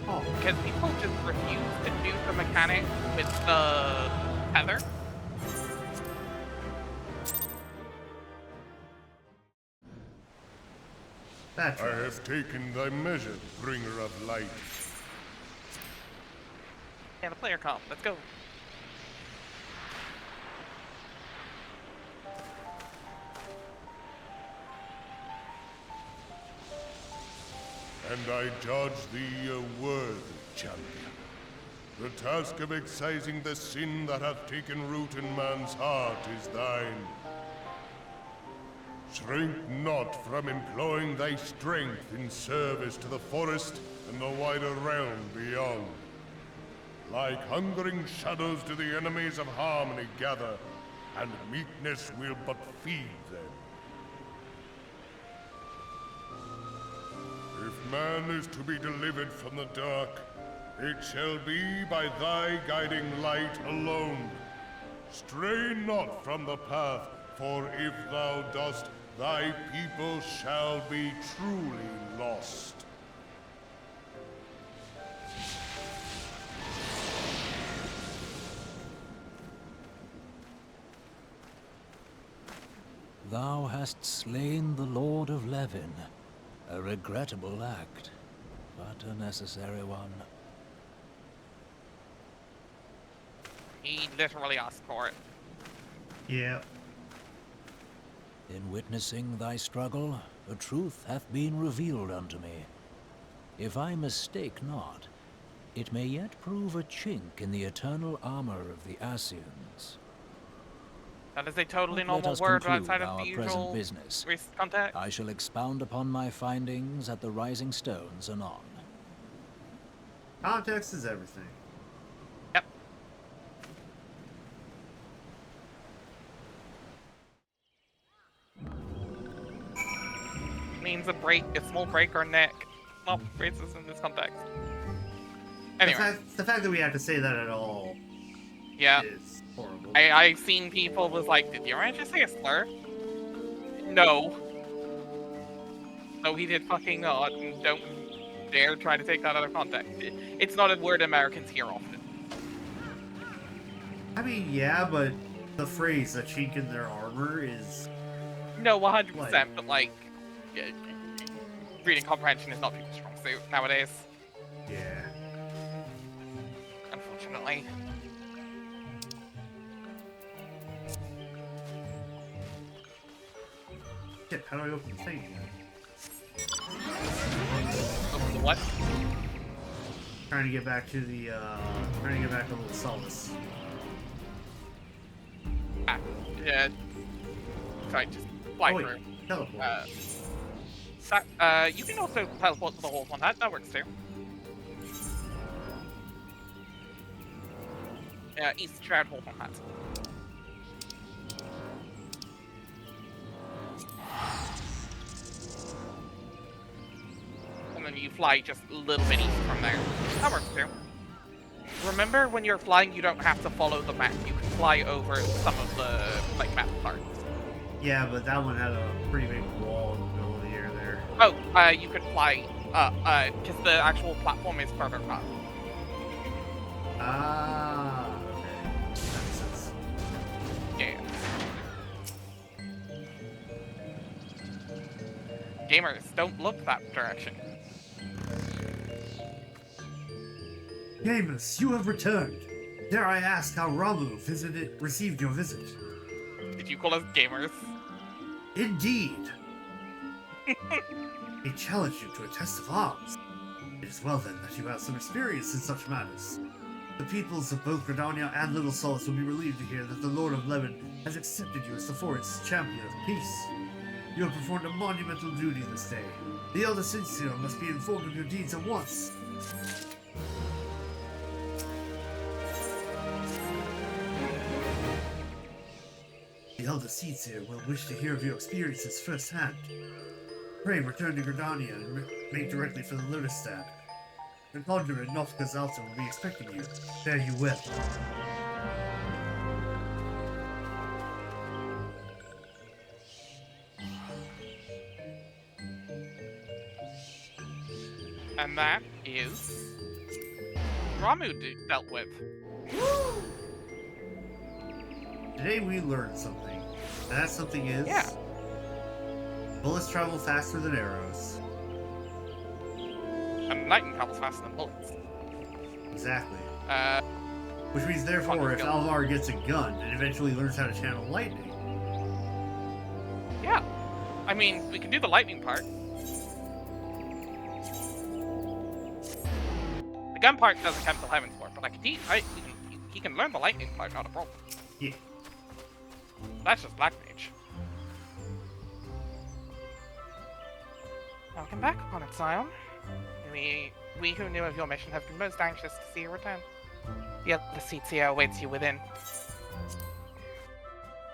Oh, Because people just refuse to do the mechanic with the tether. that's I right. have taken thy measure, bringer of light. And a player comp. Let's go. And I judge thee a worthy champion. The task of excising the sin that hath taken root in man's heart is thine. Shrink not from employing thy strength in service to the forest and the wider realm beyond. Like hungering shadows do the enemies of harmony gather, and meekness will but feed them. If man is to be delivered from the dark, it shall be by thy guiding light alone. Stray not from the path, for if thou dost, thy people shall be truly lost. Thou hast slain the Lord of Levin. A regrettable act, but a necessary one. He literally asked for it. Yeah. In witnessing thy struggle, a truth hath been revealed unto me. If I mistake not, it may yet prove a chink in the eternal armor of the Assyrians. That is a totally Let normal us word conclude outside of our the present usual business. race context. I shall expound upon my findings at the Rising Stones anon. Context is everything. Yep. Means a break, a small break or neck. Not racist in this context. Anyway, The fact that we have to say that at all yeah. is horrible. I've seen people was like, did your just say a slur? No. No, he did fucking not, and don't dare try to take that out of context. It's not a word Americans hear often. I mean, yeah, but the phrase "a chink in their armor" is No, 100%, but like, reading comprehension is not people's strong suit nowadays, yeah. unfortunately. Shit, how do I open the thing again? Open the what? Trying to get back to the Little Solace. Ah, yeah. Sorry, just fly Oh, wait, through. teleport. You can also teleport to the whole one. That works too. East Shroud Hole on that. And then you fly just a little bit east from there. That works too. Remember, when you're flying, you don't have to follow the map. You can fly over some of the map parts. Yeah, but that one had a pretty big wall in the middle of the air there. Oh, you could fly, because the actual platform is further up. Ah, okay. That makes sense. Yeah. Gamers, don't look that direction. Gamers, you have returned. Dare I ask how Ramu received your visit? Did you call us gamers? Indeed. He challenged you to a test of arms. It is well then that you have some experience in such matters. The peoples of both Gridania and Little Solace will be relieved to hear that the Lord of Levin has accepted you as the forest's champion of peace. You have performed a monumental duty this day. The Elder Sincere must be informed of your deeds at once. The Elder Sincere will wish to hear of your experiences firsthand. Pray return to Gridania and make directly for the Lotus Stab. The conjurer Nofka's Alta will be expecting you. Fare you well. And that is Ramu dealt with. Today we learned something. And that something is... Yeah. Bullets travel faster than arrows. And lightning travels faster than bullets. Exactly. Uh, Which means, therefore, if gun. Alvar gets a gun and eventually learns how to channel lightning... Yeah. I mean, we can do the lightning part. The gun part doesn't come till Heaven's Ward, but I can teach. He can learn the lightning part, not a problem. Yeah. That's just Black Mage. Welcome back upon it, Scion. We who knew of your mission have been most anxious to see you return. The other seat here awaits you within.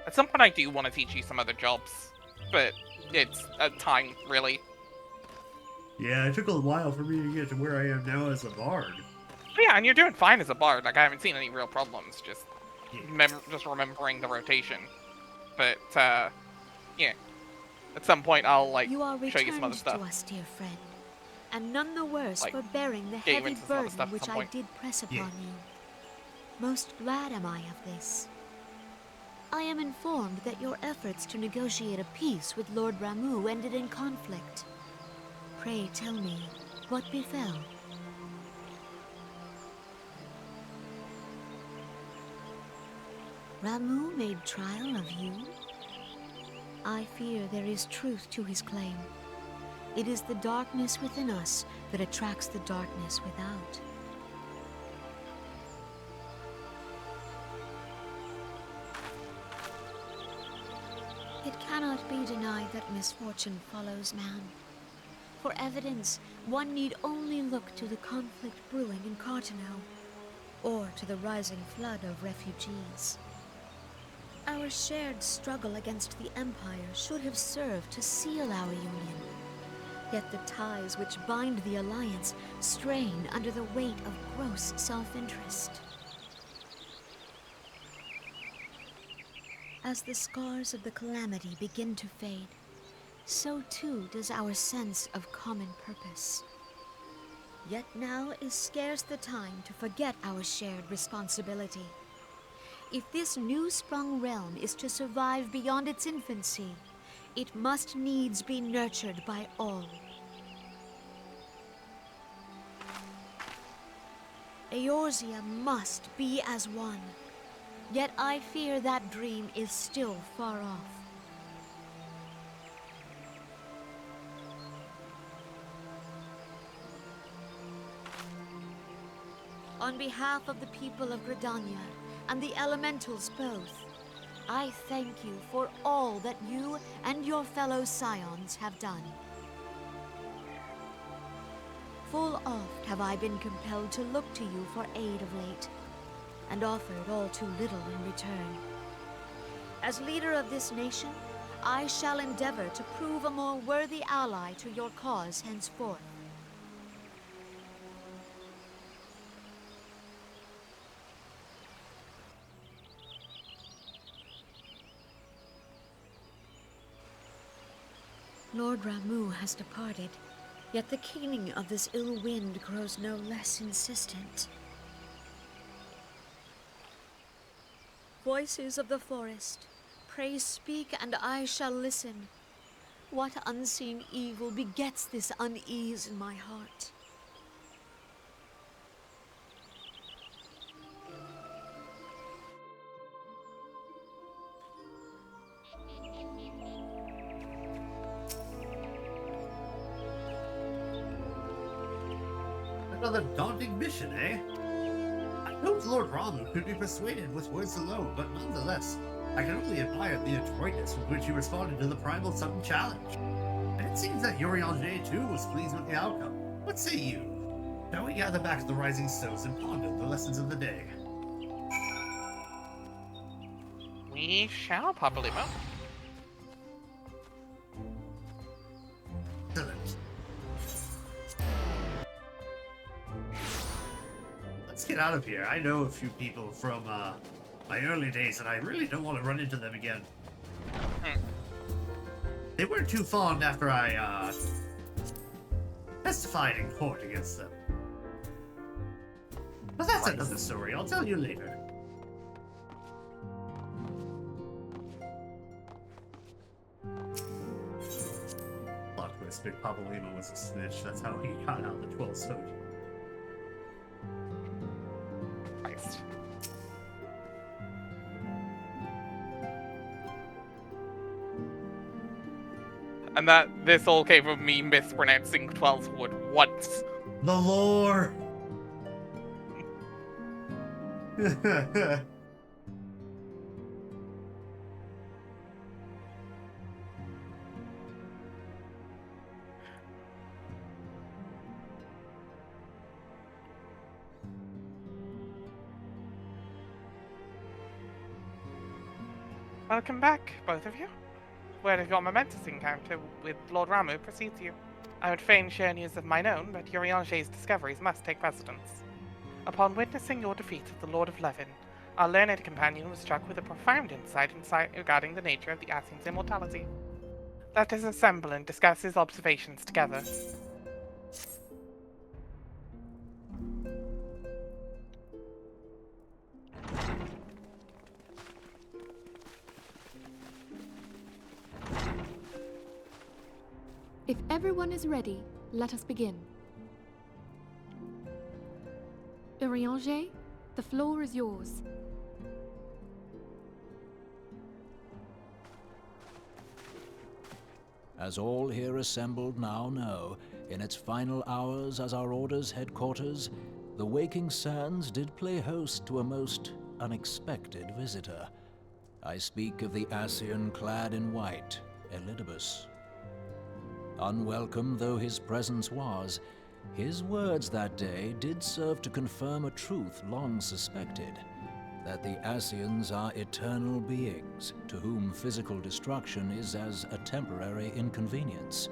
At some point I do want to teach you some other jobs, but it's a time, really. Yeah, it took a while for me to get to where I am now as a bard. But yeah, and you're doing fine as a bard. Like, I haven't seen any real problems, just Yeah. just remembering the rotation. But, yeah. At some point I'll, like, You are show you some other returned stuff. to us, dear friend, and none the worse Like, for bearing the get you heavy into some other burden stuff at which some I point. did press upon Yeah. you. Most glad am I of this. I am informed that your efforts to negotiate a peace with Lord Ramu ended in conflict. Pray tell me, what befell? Ramu made trial of you? I fear there is truth to his claim. It is the darkness within us that attracts the darkness without. It cannot be denied that misfortune follows man. For evidence, one need only look to the conflict brewing in Cartano, or to the rising flood of refugees. Our shared struggle against the Empire should have served to seal our union. Yet the ties which bind the Alliance strain under the weight of gross self-interest. As the scars of the calamity begin to fade, so too does our sense of common purpose. Yet now is scarce the time to forget our shared responsibility. If this new-sprung realm is to survive beyond its infancy, it must needs be nurtured by all. Eorzea must be as one. Yet I fear that dream is still far off. On behalf of the people of Gridania and the elementals both, I thank you for all that you and your fellow scions have done. Full oft have I been compelled to look to you for aid of late, and offered all too little in return. As leader of this nation, I shall endeavor to prove a more worthy ally to your cause henceforth. Lord Ramu has departed, yet the keening of this ill wind grows no less insistent. Voices of the forest, pray speak and I shall listen. What unseen evil begets this unease in my heart? Another daunting mission, eh? I hoped Lord Ramu could be persuaded with words alone, but nonetheless, I can only admire the adroitness with which he responded to the primal sudden challenge. And it seems that Yoriange too was pleased with the outcome. What say you? Shall we gather back to the Rising Stones and ponder the lessons of the day? We shall probably move. get out of here. I know a few people from my early days, and I really don't want to run into them again. They weren't too fond after I testified in court against them. But that's another story. I'll tell you later. Plot twist, Big Papa Lima was a snitch. That's how he got out the 12 soldiers. Christ. And that this all came from me mispronouncing 12 wood once. The lore! Welcome back, both of you. Where did your momentous encounter with Lord Ramu precede you? I would fain share news of mine own, but Urianger's discoveries must take precedence. Upon witnessing your defeat of the Lord of Levin, our learned companion was struck with a profound insight regarding the nature of the Asian's immortality. Let us assemble and discuss his observations together. If everyone is ready, let us begin. Urianger, the floor is yours. As all here assembled now know, in its final hours as our Order's headquarters, the waking sands did play host to a most unexpected visitor. I speak of the Asian clad in white, Elidibus. Unwelcome though his presence was, his words that day did serve to confirm a truth long suspected, that the Asians are eternal beings, to whom physical destruction is as a temporary inconvenience.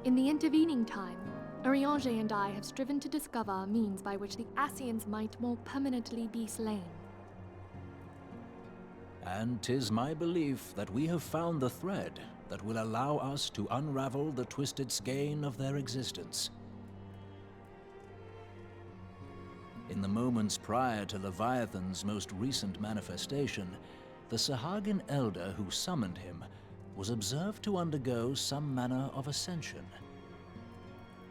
In the intervening time, Urianger and I have striven to discover a means by which the Asians might more permanently be slain. And 'tis my belief that we have found the thread that will allow us to unravel the twisted skein of their existence. In the moments prior to Leviathan's most recent manifestation, the Sahagin elder who summoned him was observed to undergo some manner of ascension.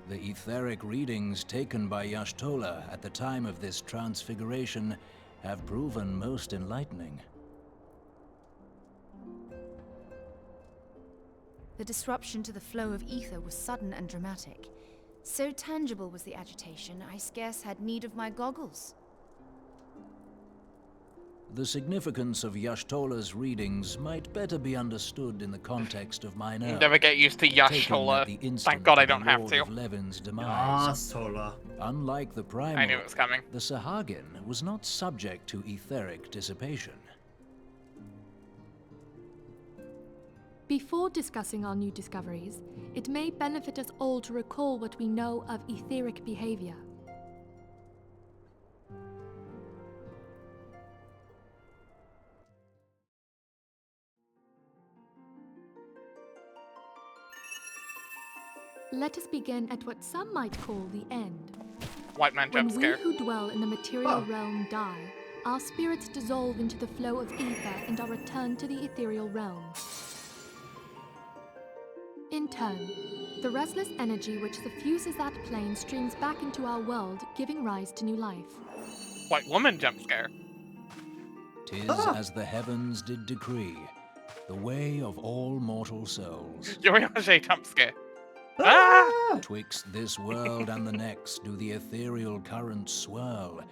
The etheric readings taken by Y'shtola at the time of this transfiguration have proven most enlightening. The disruption to the flow of ether was sudden and dramatic. So tangible was the agitation, I scarce had need of my goggles. The significance of Y'shtola's readings might better be understood in the context of mine own. Never get used to Y'shtola. Thank God I don't have to. Levin's demise. Y'shtola. Unlike the primal, I knew it was coming. the Sahagin was not subject to etheric dissipation. Before discussing our new discoveries, it may benefit us all to recall what we know of etheric behavior. Let us begin at what some might call the end. White man jump When scare. we who dwell in the material realm die, our spirits dissolve into the flow of ether and are returned to the ethereal realm. In turn, the restless energy which suffuses that plane streams back into our world, giving rise to new life. White woman jump scare. 'Tis as the heavens did decree, the way of all mortal souls. Urianger jump scare. Ah! Twixt this world and the next do the ethereal currents swirl,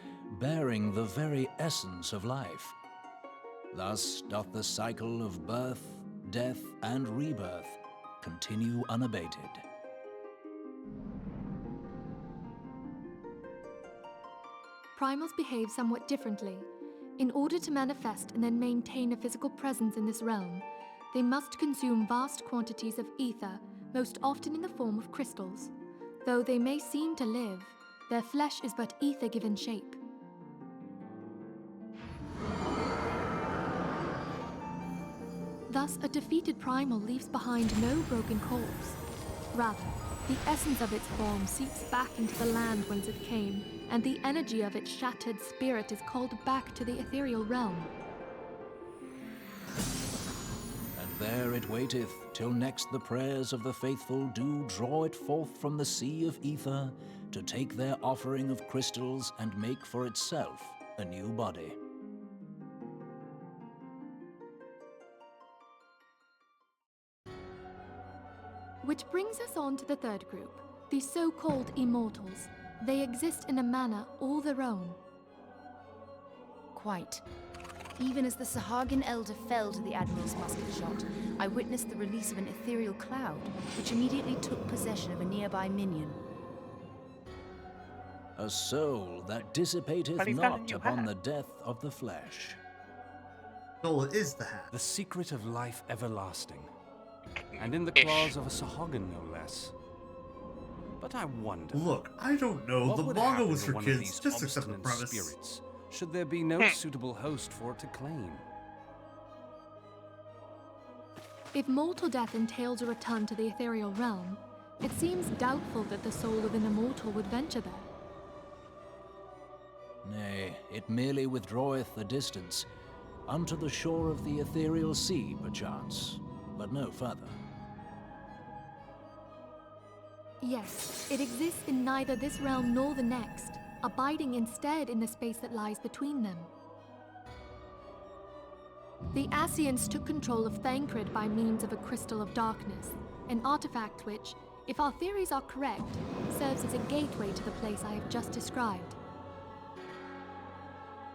bearing the very essence of life. Thus doth the cycle of birth, death, and rebirth continue unabated. Primals behave somewhat differently. In order to manifest and then maintain a physical presence in this realm, they must consume vast quantities of ether, most often in the form of crystals. Though they may seem to live, Their flesh is but ether given shape. Thus, a defeated primal leaves behind no broken corpse. Rather, the essence of its form seeps back into the land whence it came, and the energy of its shattered spirit is called back to the ethereal realm. And there it waiteth, till next the prayers of the faithful do draw it forth from the sea of ether, to take their offering of crystals and make for itself a new body. Which brings us on to the third group, the so-called immortals. They exist in a manner all their own. Quite. Even as the Sahagin Elder fell to the Admiral's musket shot, I witnessed the release of an ethereal cloud, which immediately took possession of a nearby minion. A soul that dissipateth But he's got a not new upon hat. the death of the flesh. Soul is the hat. The secret of life everlasting. And in the claws of a Sahagin, no less. But I wonder... Look, I don't know. what The would manga happen was to for one of kids. these Just accept the obstinate premise. spirits, should there be no suitable host for it to claim? If mortal death entails a return to the ethereal realm, it seems doubtful that the soul of an immortal would venture there. Nay, it merely withdraweth the distance, unto the shore of the ethereal sea, perchance, but no further. Yes, it exists in neither this realm nor the next, abiding instead in the space that lies between them. The Ascians took control of Thancred by means of a crystal of darkness, an artifact which, if our theories are correct, serves as a gateway to the place I have just described.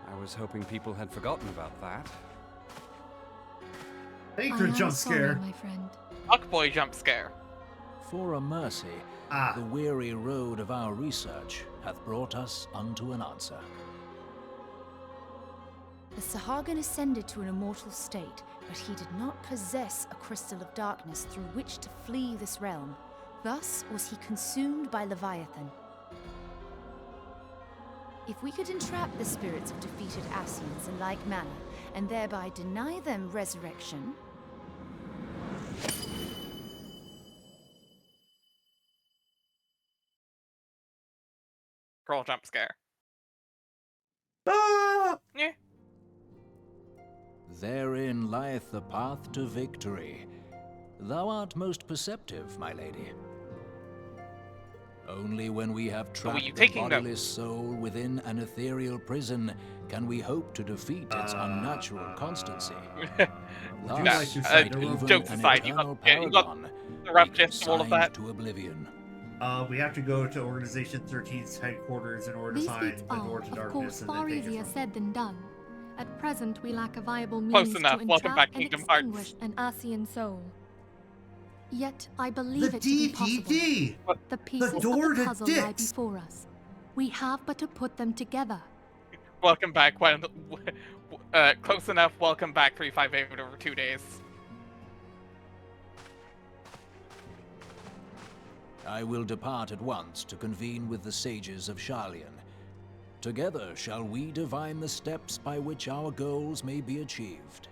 I was hoping people had forgotten about that. Thank I you, am jump sorry, scare. my friend. Fuckboy jump scare. For a mercy, Ah. the weary road of our research hath brought us unto an answer. The Sahagin ascended to an immortal state, but he did not possess a crystal of darkness through which to flee this realm. Thus was he consumed by Leviathan. If we could entrap the spirits of defeated Ascians in like manner, and thereby deny them resurrection... Scroll jump scare. Ah! Yeah. Therein lieth the path to victory. Thou art most perceptive, my lady. Only when we have were trapped you the taking them? bodiless soul within an ethereal prison can we hope to defeat its unnatural constancy. Thus, you like to say might there were even jokes an aside, you eternal got- yeah, you got paragon the rough be gist of all of consigned that. to oblivion. We have to go to Organization 13's headquarters in order to These find feats the are, door to of darkness course, and then far take it easier from said than done. At present, we lack a viable Close means enough. to Welcome entrap back, and Kingdom Hearts. extinguish an Ascian soul. Yet, I the believe it to be possible. DDD! The pieces door of the to puzzle lie dicks. before us. We have but to put them together. Welcome back. Close enough. Welcome back. 358 over 2 days. I will depart at once to convene with the sages of Sharlayan. Together shall we divine the steps by which our goals may be achieved.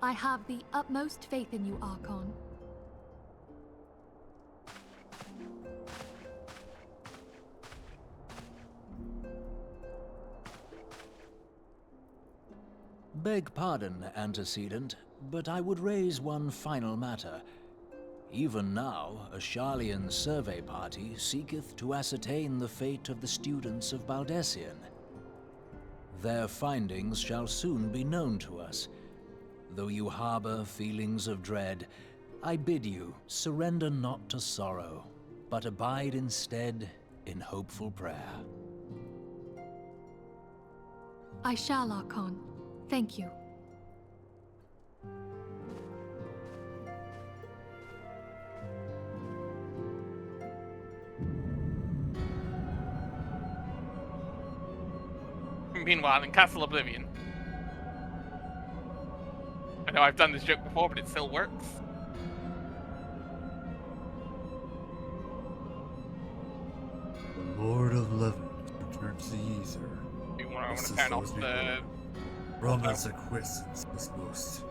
I have the utmost faith in you, Archon. Beg pardon, antecedent, but I would raise one final matter. Even now, a Sharlayan survey party seeketh to ascertain the fate of the students of Baldessian. Their findings shall soon be known to us. Though you harbor feelings of dread, I bid you surrender not to sorrow, but abide instead in hopeful prayer. I shall, Archon. Thank you. Meanwhile, in Castle Oblivion. I know I've done this joke before, but it still works. Lord of Levin returns the ether. You want Just to as turn those off the... Rama's acquiescence was most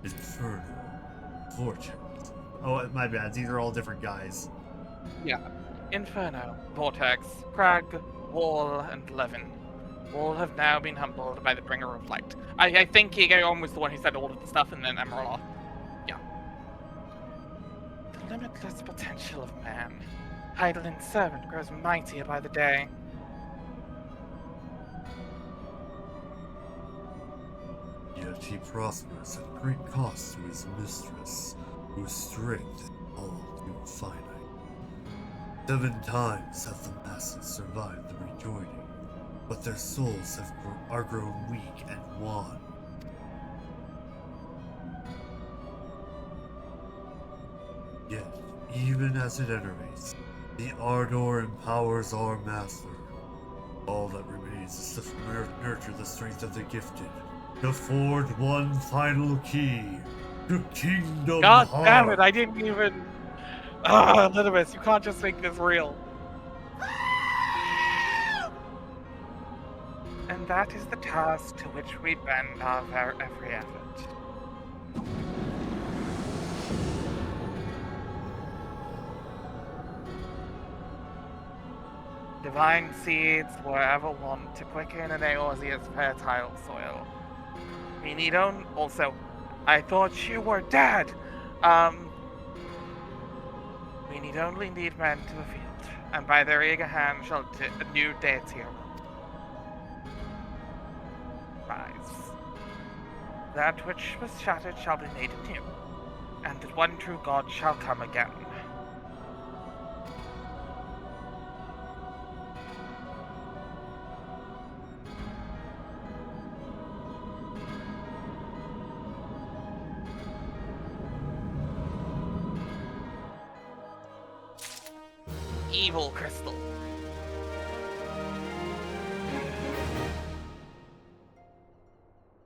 Inferno. Vortex. Oh, my bad. These are all different guys. Yeah. Inferno, Vortex, Crag, Wall, and Levin. All have now been humbled by the Bringer of Light. I think Egon was the one who said all of the stuff, and then Emerald. Yeah. The limitless potential of man. Heidel's servant grows mightier by the day. Yet he prospers at great cost to his mistress, whose strength is all too finite. 7 times have the masses survived the rejoining, but their souls are grown weak and wan. Yet, even as it enervates, the ardor empowers our master. All that remains is to nurture the strength of the gifted, to forge one final key to Kingdom God Heart. damn it, I didn't even... Ah, Elizabeth, you can't just make this real. And that is the task to which we bend our every effort. Divine seeds were ever wont to quicken an Eorzea's fertile soil. We need also, I thought you were dead. We need only lead men to the field, and by their eager hand shall a new deity rise. That which was shattered shall be made anew, and the one true God shall come again. Evil crystal.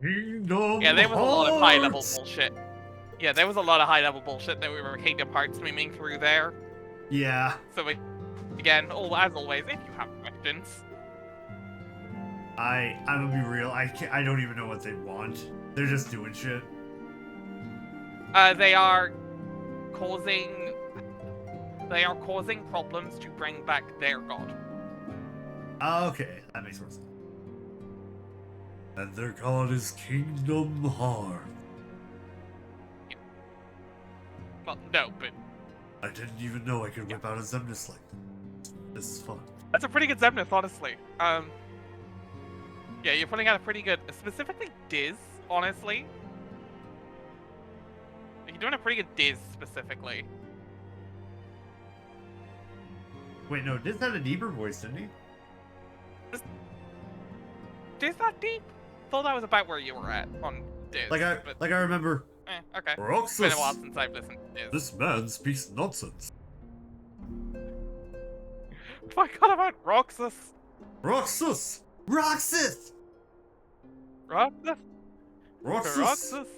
Kingdom Yeah, there was a lot of high-level Hearts! bullshit. Yeah, there was a lot of high-level bullshit that we were Kingdom Hearts streaming through there. Yeah, So again, as always, if you have questions, I'm gonna be real. I don't even know what they want. They're just doing shit. they are causing problems to bring back their god. Okay, that makes more sense. And their god is Kingdom Heart. Well, no, but I didn't even know I could whip out a Zemnis like that. This is fun. that's a pretty good Zemnis, honestly. Yeah, you're putting out a pretty good, specifically Diz, honestly. You're doing a pretty good Diz, specifically. Wait, no, Diz had a deeper voice, didn't he? Diz that deep? Thought that was about where you were at on Diz. Like I remember. Okay. It's Roxas, been a while since I've listened to Diz. this man speaks nonsense. Forgot about Roxas. Roxas! Roxas! Roxas? Roxas! Roxas?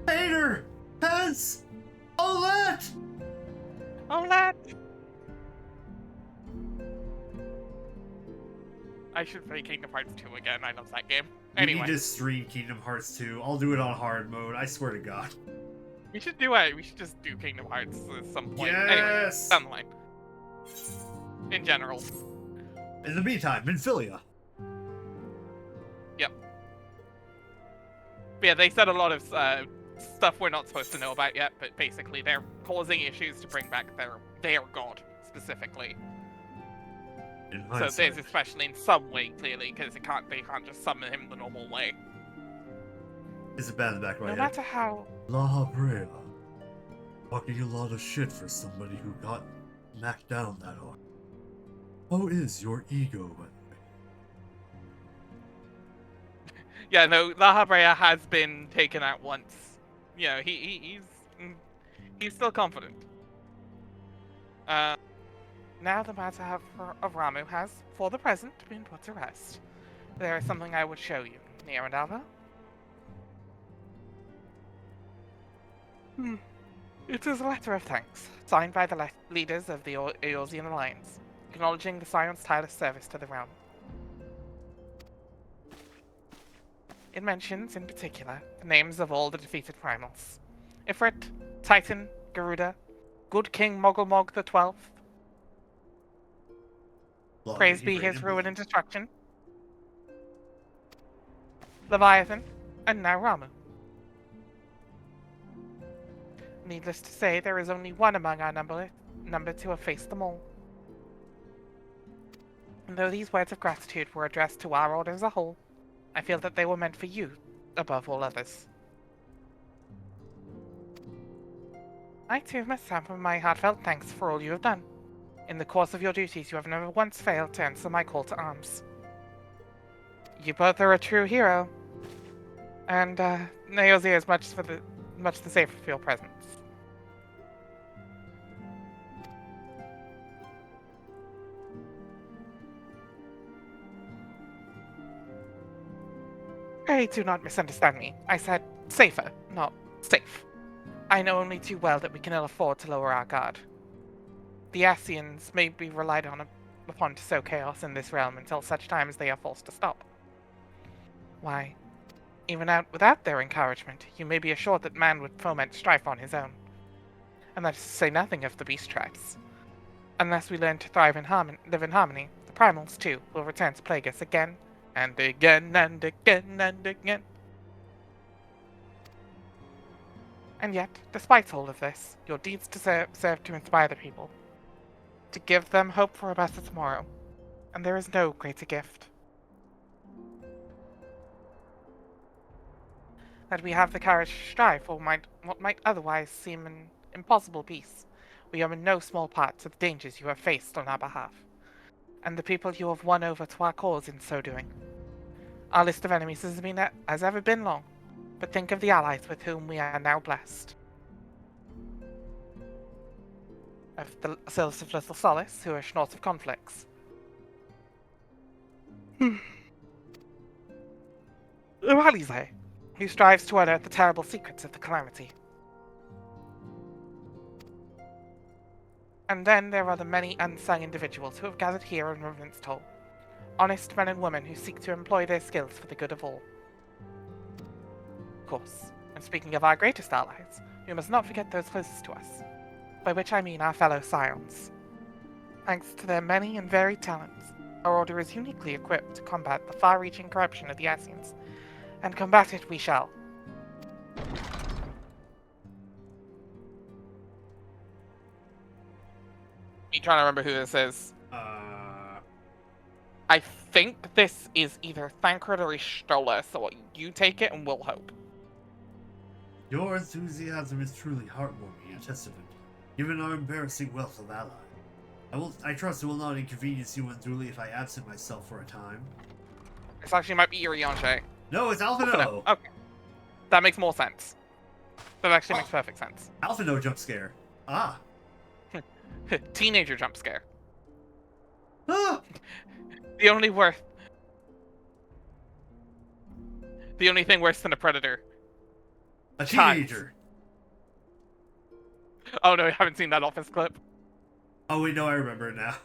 Hater! Pence! Olette! Olette! I should play Kingdom Hearts 2 again. I love that game. We Anyway, need to stream Kingdom Hearts 2. I'll do it on hard mode. I swear to God. we should do it. We should just do Kingdom Hearts at some point. Yes! Anyway, down the line. In general. In the meantime, Minfilia. Yep. But yeah, they said a lot of stuff we're not supposed to know about yet, but basically they're causing issues to bring back their god, specifically. So there's especially in some way, clearly, because they can't just summon him the normal way. Is it bad in the back of my No head? matter how... La Brea. Talking a lot of shit for somebody who got knocked down that hard. How is your ego, by the way? Yeah, no, La Habrea has been taken out once. You know, he's still confident. Now the matter of Ramu has, for the present, been put to rest. There is something I would show you, Nirandava. It is a letter of thanks, signed by the leaders of the Eorzean Alliance, acknowledging the Scion's tireless service to the realm. It mentions, in particular, the names of all the defeated primals. Ifrit, Titan, Garuda, Good King Mogulmog the 12th. Praise be his ruin and destruction. Leviathan, and now Ramu. Needless to say, there is only one among our number to have faced them all. And though these words of gratitude were addressed to our order as a whole, I feel that they were meant for you, above all others. I too must sample my heartfelt thanks for all you have done. In the course of your duties, you have never once failed to answer my call to arms. You both are a true hero, and Neozia is much the safer for your presence. Pray do not misunderstand me. I said safer, not safe. I know only too well that we can ill afford to lower our guard. The Ascians may be relied upon to sow chaos in this realm until such time as they are forced to stop. Why, even without their encouragement, you may be assured that man would foment strife on his own. And that is to say nothing of the beast tribes. Unless we learn to thrive in live in harmony, the primals, too, will return to plague us again, and again, and again, and again. And yet, despite all of this, your deeds serve to inspire the people, to give them hope for a better tomorrow, and there is no greater gift. That we have the courage to strive for what might otherwise seem an impossible peace. We owe in no small part to the dangers you have faced on our behalf, and the people you have won over to our cause in so doing. Our list of enemies has ever been long, but think of the allies with whom we are now blessed. Of the Sils of Little Solace, who are short of conflicts. Alize, who strives to unearth the terrible secrets of the Calamity. And then there are the many unsung individuals who have gathered here in Revenant's Toll. Honest men and women who seek to employ their skills for the good of all. Of course, and speaking of our greatest allies, we must not forget those closest to us, by which I mean our fellow Scions. Thanks to their many and varied talents, our order is uniquely equipped to combat the far-reaching corruption of the Ascians, and combat it we shall. Me trying to remember who this is. I think this is either Thancred or Ishtola, so you take it and we'll hope. Your enthusiasm is truly heartwarming and testament, given our embarrassing wealth of allies. I trust it will not inconvenience you unduly if I absent myself for a time. This actually might be Irianche. No, it's Alphino! Okay. That makes more sense. That actually makes perfect sense. Alphino jump scare. Ah. Teenager jump scare. Ah! The only thing worse than a predator. A teenager. Oh no, I haven't seen that Office clip. Oh wait, no, I remember it now.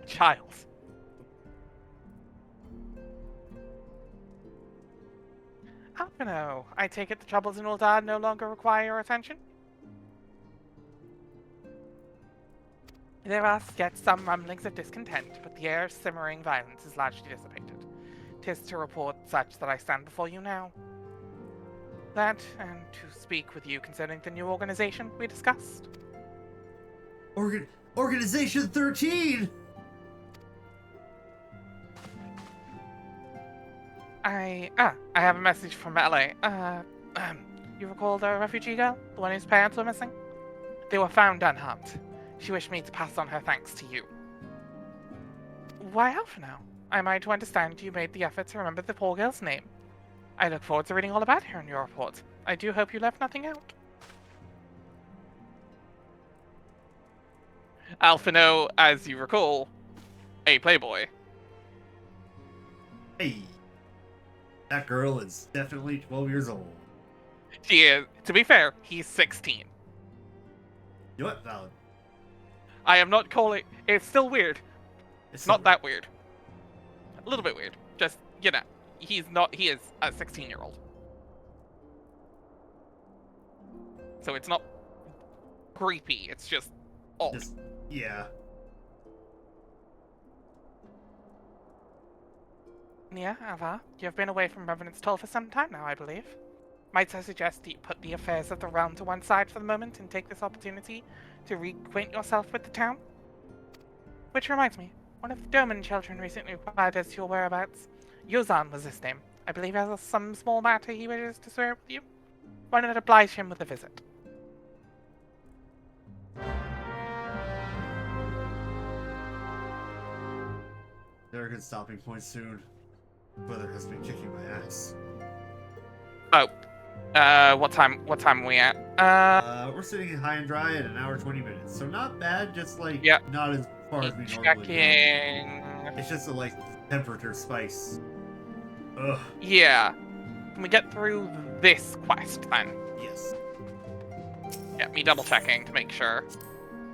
Child. Alphino, I take it the troubles in Ul'dah no longer require your attention? There are yet some rumblings of discontent, but the air of simmering violence is largely dissipated. 'Tis to report such that I stand before you now. That, and to speak with you concerning the new organization we discussed. Organization 13! I have a message from LA. You recall the refugee girl? The one whose parents were missing? They were found unharmed. She wished me to pass on her thanks to you. Why Alphino? Am I to understand you made the effort to remember the poor girl's name? I look forward to reading all about her in your report. I do hope you left nothing out. Alphino, as you recall, a playboy. Hey. That girl is definitely 12 years old. She is. To be fair, he's 16. You know what? Valid. I am not calling. It's still weird. It's Not that weird. A little bit weird. Just, you know, he's not. He is a 16-year-old. So it's not creepy. It's just odd. Yeah. Yeah, Ava, you've been away from Revenant's Toll for some time now, I believe. Might I suggest that you put the affairs of the realm to one side for the moment and take this opportunity to reacquaint yourself with the town? Which reminds me, one of the Doman children recently inquired as to your whereabouts. Yuzan was his name. I believe he has some small matter he wishes to share with you. Why not oblige him with a visit? There are good stopping points soon. Brother has been kicking my ass. Oh. What time are we at? We're sitting in high and dry at 1 hour 20 minutes. So not bad, just like not as far as we normally checking. go. It's just a like temperature spice. Ugh. Yeah. Can we get through this quest then? Yes. Yeah, me double checking to make sure.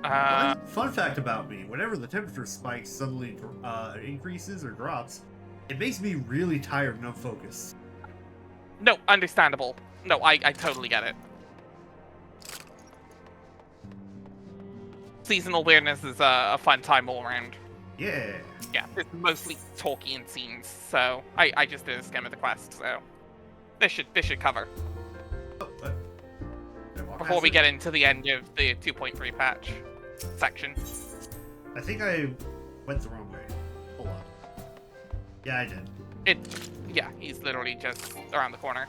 Fun fact about me, whenever the temperature spikes suddenly increases or drops, it makes me really tired and unfocused. No, understandable. No, I totally get it. Seasonal weirdness is a fun time all around. Yeah. Yeah, it's mostly Tolkien scenes, so I just did a skim of the quest, so this should cover. Before we get into the end of the 2.3 patch section. I think I went the wrong way. Hold on. Yeah, I did. Yeah, he's literally just around the corner.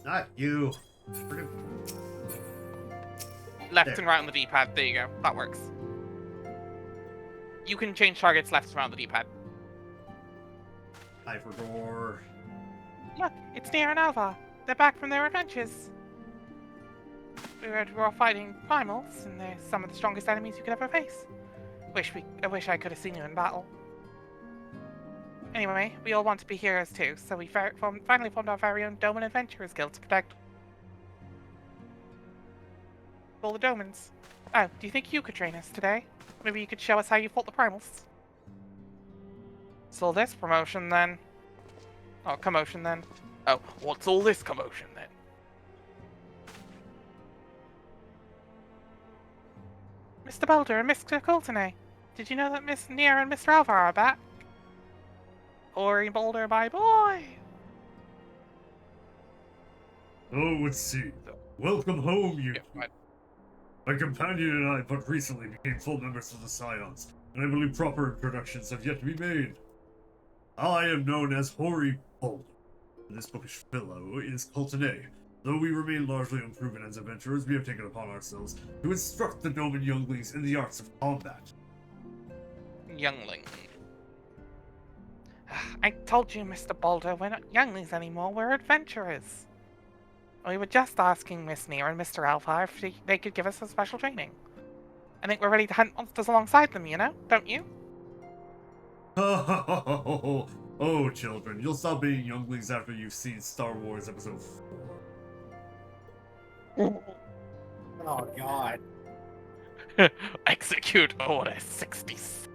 Not you. Left There. and right on the D-pad. There you go. That works. You can change targets left and right on the D-pad. Eye for door. Look, it's Nier and Alva. They're back from their adventures. We were fighting primals, and they're some of the strongest enemies you could ever face. I wish I could have seen you in battle. Anyway, we all want to be heroes too, so we finally formed our very own Doman Adventurers Guild to protect all the Domans. Oh, do you think you could train us today? Maybe you could show us how you fought the primals. So this promotion then. Oh, commotion then. Oh, what's all this commotion then? Mr. Boulder and Mr. Coultonay, did you know that Miss Nier and Mr. Alvar are back? Ori Boulder, my boy! Oh, let's see. Welcome home, you. Yeah, My companion and I but recently became full members of the Scions, and I believe proper introductions have yet to be made. I am known as Hori Boulder, and this bookish fellow is Coultonay. Though we remain largely unproven as adventurers, we have taken upon ourselves to instruct the Doman younglings in the arts of combat. Youngling. I told you, Mr. Boulder, we're not younglings anymore, we're adventurers. We were just asking Miss Nier and Mr. Alpha if they could give us some special training. I think we're ready to hunt monsters alongside them, you know? Don't you? Oh, children, you'll stop being younglings after you've seen Star Wars Episode 4. Oh, God. Execute Order 66.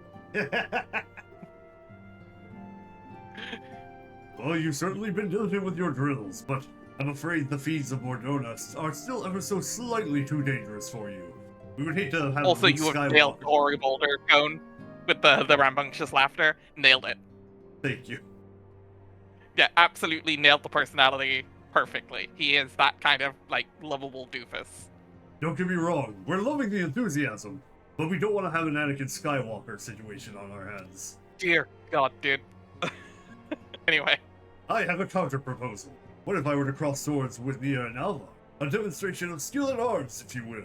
Well, you've certainly been diligent with your drills, but I'm afraid the feeds of Mordona are still ever so slightly too dangerous for you. We would hate to have Also, Luke you have Skywalker. nailed the Ori Boulder tone with the rambunctious laughter. Nailed it. Thank you. Yeah, absolutely nailed the personality perfectly. He is that kind of, like, lovable doofus. Don't get me wrong, we're loving the enthusiasm, but we don't want to have an Anakin Skywalker situation on our hands. Dear God, dude. Anyway. I have a counter-proposal. What if I were to cross swords with Nia and Alva? A demonstration of skill in arms, if you will.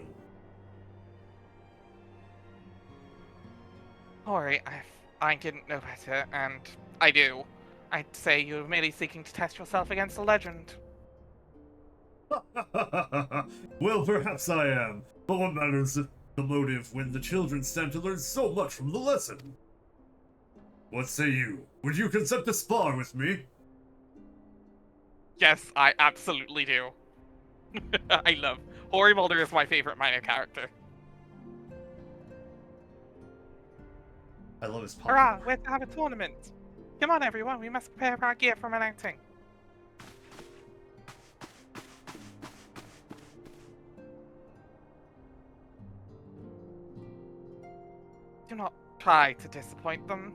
Ori, I didn't know better, and I do. I'd say you're merely seeking to test yourself against a legend. Well, perhaps I am, but what matters the motive when the children stand to learn so much from the lesson? What say you? Would you consent to spar with me? Yes, I absolutely do. I love Hori Mulder is my favorite minor character. I love his pop. Hurrah, we're to have a tournament. Come on, everyone, we must prepare our gear for an outing. Do not try to disappoint them.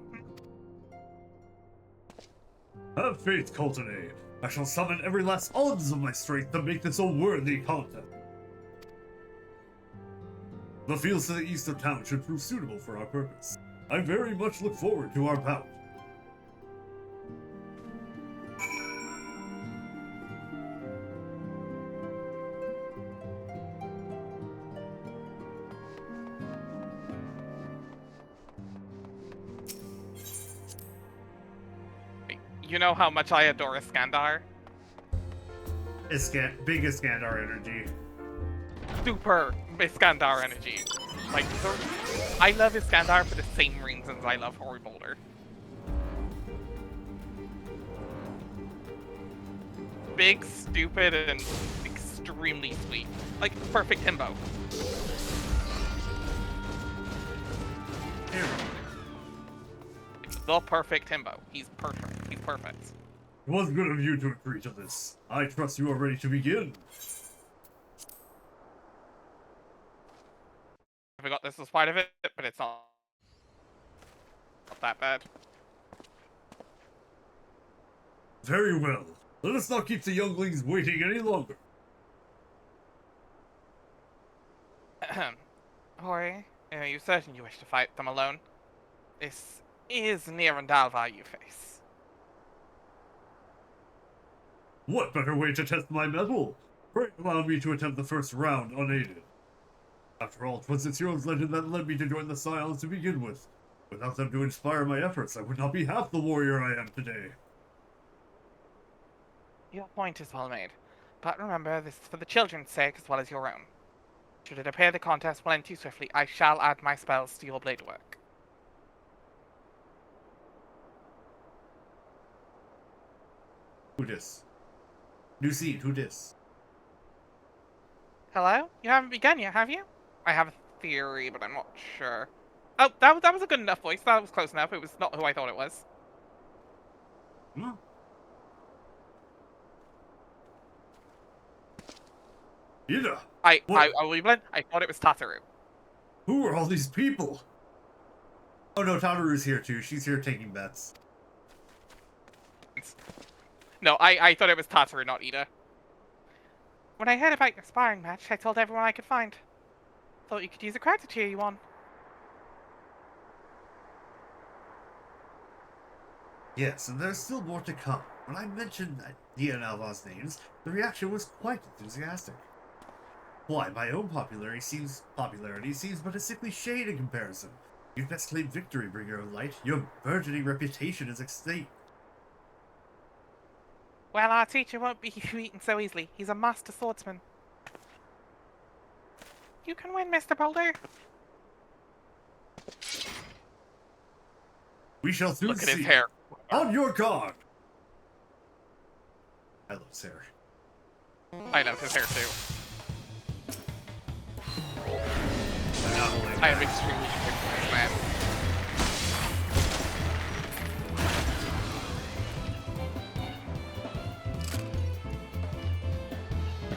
Have faith, Coltonade. I shall summon every last ounce of my strength to make this a worthy contest. The fields to the east of town should prove suitable for our purpose. I very much look forward to our bout. You know how much I adore Iskandar? Big Iskandar energy. Super Iskandar energy. Like, I love Iskandar for the same reasons I love Hori Mulder. Big, stupid, and extremely sweet. Like, perfect himbo. The perfect himbo. He's perfect. He's perfect. It was good of you to agree to this. I trust you are ready to begin. I forgot this was part of it, but it's not that bad. Very well. Let us not keep the younglings waiting any longer. Hori, are you certain you wish to fight them alone? This is Nirandalva you face. What better way to test my mettle? Pray allow me to attempt the first round unaided. After all, 'twas its hero's legend that led me to join the Scions to begin with. Without them to inspire my efforts, I would not be half the warrior I am today. Your point is well made, but remember, this is for the children's sake as well as your own. Should it appear the contest will end too swiftly, I shall add my spells to your blade work. Who dis? New seed, who dis? Hello? You haven't begun yet, have you? I have a theory, but I'm not sure. Oh, that was a good enough voice. That was close enough. It was not who I thought it was. Hmm? Ida! I will be blunt. I thought it was Tataru. Who are all these people? Oh no, Tataru's here too. She's here taking bets. No, I thought it was Tataru, not Ida. When I heard about your sparring match, I told everyone I could find. Thought you could use a crowd to cheer you on. Yes, and there's still more to come. When I mentioned Nia and Alva's names, the reaction was quite enthusiastic. Why, my own popularity seems but a sickly shade in comparison. You'd best claim victory, bringer of light. Your burgeoning reputation is at stake. Well, our teacher won't be beaten so easily. He's a master swordsman. You can win, Mr. Boulder. We shall soon Look at see. his hair. On your guard! I love his hair. I love his hair too. Not I am extremely big for this man.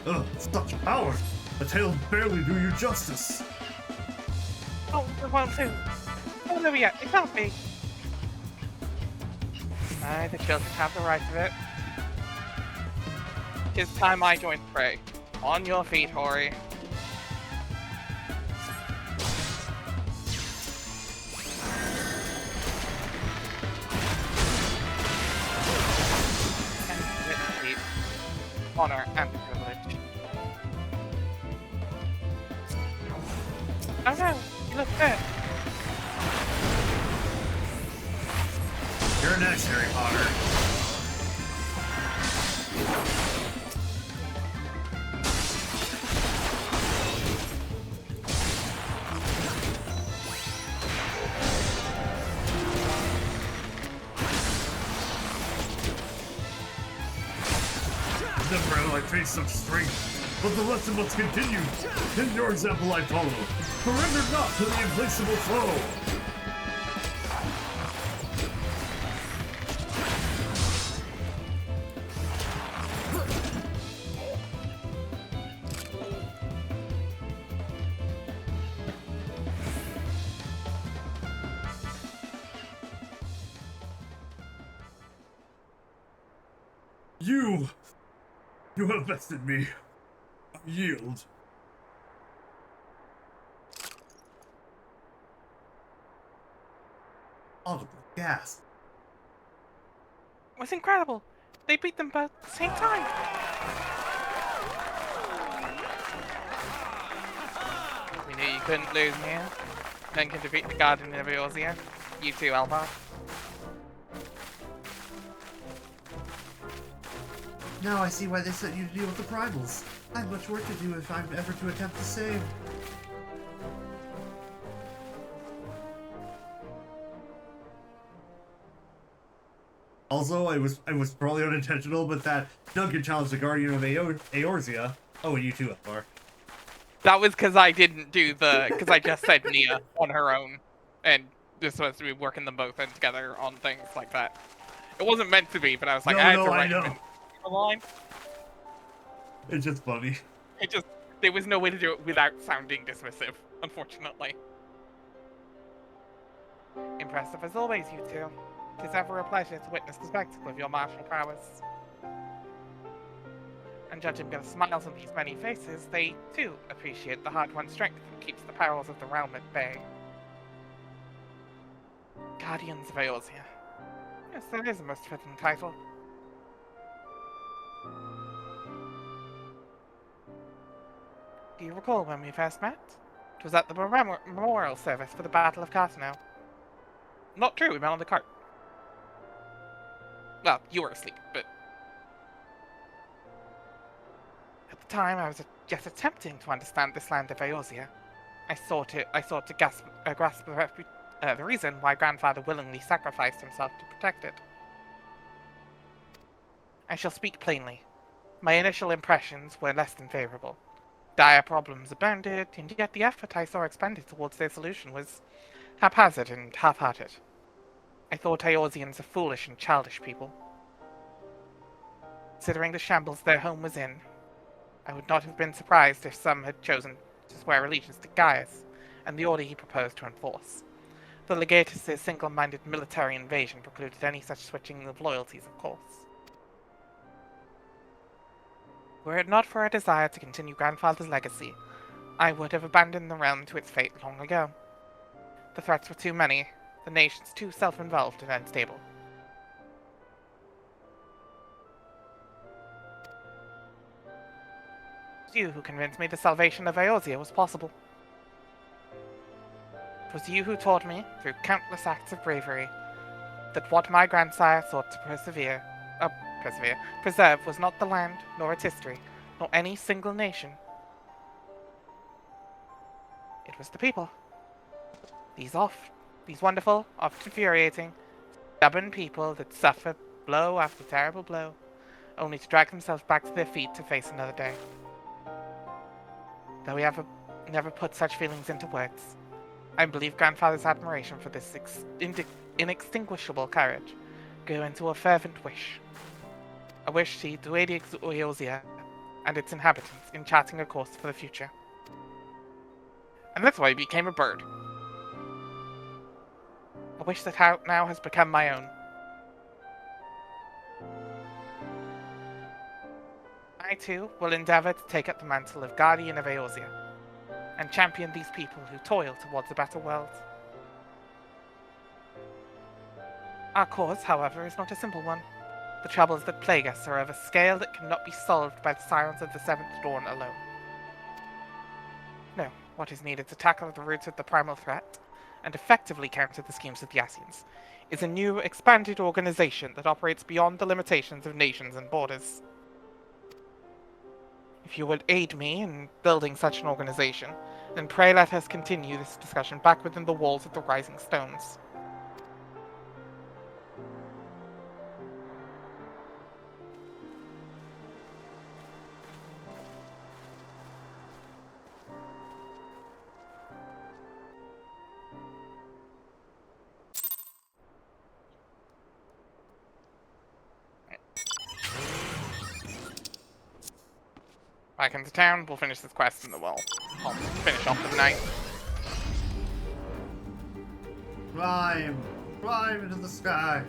Ugh, such power! The tail barely do you justice. Oh, it won't do. Oh, no, yet. It can't be. Aye, the children have the right of it. 'Tis time I joined the fray. On your feet, Hori. And with deep honor and privilege. Oh no, you look good. You're next, Harry Potter. face such strength, but the lesson must continue. In your example I follow. Surrender not to the implacable foe. You have bested me. Yield. Audible gasp. It was incredible. They beat them both at the same time. We knew you couldn't lose here. None can defeat the Guardian of Eorzea. You too, Alvar. Now I see why they sent you to deal with the primals. I have much work to do if I'm ever to attempt to save. Also, I was probably unintentional, but that Duncan challenged the Guardian of Eorzea. Oh, and you too, Alvar. That was because I didn't do because I just said Nia on her own. And this was supposed to be working them both in together on things like that. It wasn't meant to be, but I was like, I had to write them in the line. It's just funny. There was no way to do it without sounding dismissive, unfortunately. Impressive as always, you two. It is ever a pleasure to witness the spectacle of your martial prowess. And judging by the smiles on these many faces, they, too, appreciate the hard-won strength that keeps the perils of the realm at bay. Guardians of Eorzea. Yes, that is a most fitting title. Do you recall when we first met? It was at the memorial service for the Battle of Cartano. Not true, we met on the cart. Well, you were asleep, but... At the time, I was just attempting to understand this land of Eorzea. I sought to grasp the reason why Grandfather willingly sacrificed himself to protect it. I shall speak plainly. My initial impressions were less than favorable. Dire problems abounded, and yet the effort I saw expended towards their solution was haphazard and half-hearted. I thought Eorzeans a foolish and childish people. Considering the shambles their home was in, I would not have been surprised if some had chosen to swear allegiance to Gaius and the order he proposed to enforce. The Legatus' single-minded military invasion precluded any such switching of loyalties, of course. Were it not for a desire to continue Grandfather's legacy, I would have abandoned the realm to its fate long ago. The threats were too many, the nations too self-involved and unstable. It was you who convinced me the salvation of Eorzea was possible. It was you who taught me, through countless acts of bravery, that what my grandsire sought to preserve was not the land, nor its history, nor any single nation. It was the people. These wonderful, often infuriating, stubborn people that suffer blow after terrible blow, only to drag themselves back to their feet to face another day. Though we never put such feelings into words, I believe Grandfather's admiration for this inextinguishable courage grew into a fervent wish. A wish to aid Eorzea and its inhabitants in charting a course for the future. And that's why he became a bird. A wish that now has become my own. I too will endeavor to take up the mantle of Guardian of Eorzea and champion these people who toil towards a better world. Our cause, however, is not a simple one. The troubles that plague us are of a scale that cannot be solved by the silence of the Seventh Dawn alone. No, what is needed to tackle the roots of the primal threat, and effectively counter the schemes of the Ascians, is a new, expanded organization that operates beyond the limitations of nations and borders. If you would aid me in building such an organization, then pray let us continue this discussion back within the walls of the Rising Stones. back into town. We'll finish this quest and then we'll finish off for the night. Climb! Climb into the sky!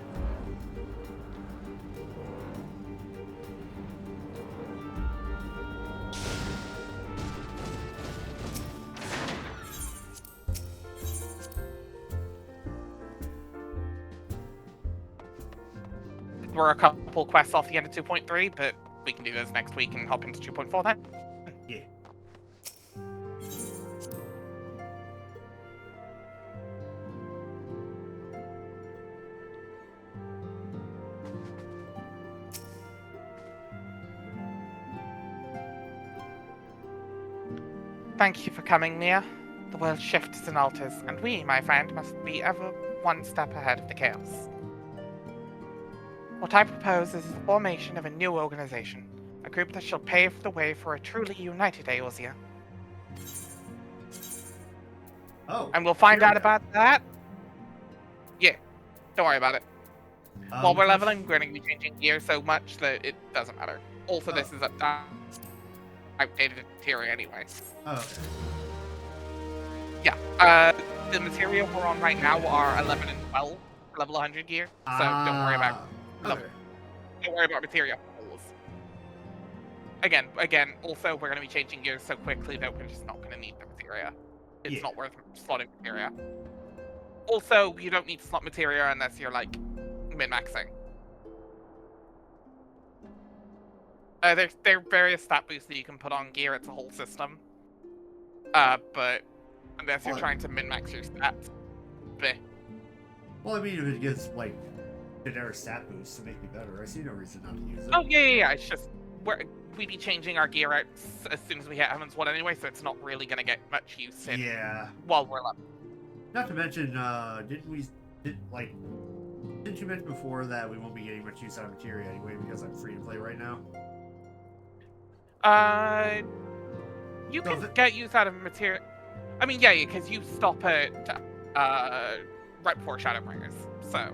We're a couple quests off the end of 2.3, but we can do those next week and hop into 2.4 then. Yeah. Thank you for coming, Mia. The world shifts and alters, and we, my friend, must be ever one step ahead of the chaos. What I propose is the formation of a new organization, a group that shall pave the way for a truly united Eorzea. Oh. And we'll find here out we go. about that. Yeah, don't worry about it. While we're first- leveling, we're going to be changing gear so much that it doesn't matter. Also, this is outdated materia anyway. Oh, okay. Yeah, the materia we're on right now are 11 and 12, level 100 gear, so don't worry about Okay. don't worry about materia pulls. Again, also we're going to be changing gears so quickly that we're just not going to need the materia. It's Yeah. not worth slotting materia. Also, you don't need to slot materia unless you're like min-maxing. There are various stat boosts that you can put on gear. It's a whole system. But unless you're What? trying to min-max your stats, bleh. Well, I mean, if it gets, like, generic stat boosts to make me better, I see no reason not to use it. Oh yeah. It's just we'd be changing our gear out as soon as we hit Heaven's One anyway, so it's not really gonna get much use in Yeah. while we're up. Not to mention, didn't you mention before that we won't be getting much use out of materia anyway because I'm free to play right now? You So can if it- get use out of material. I mean, yeah, because you stop at right before Shadowbringers, so.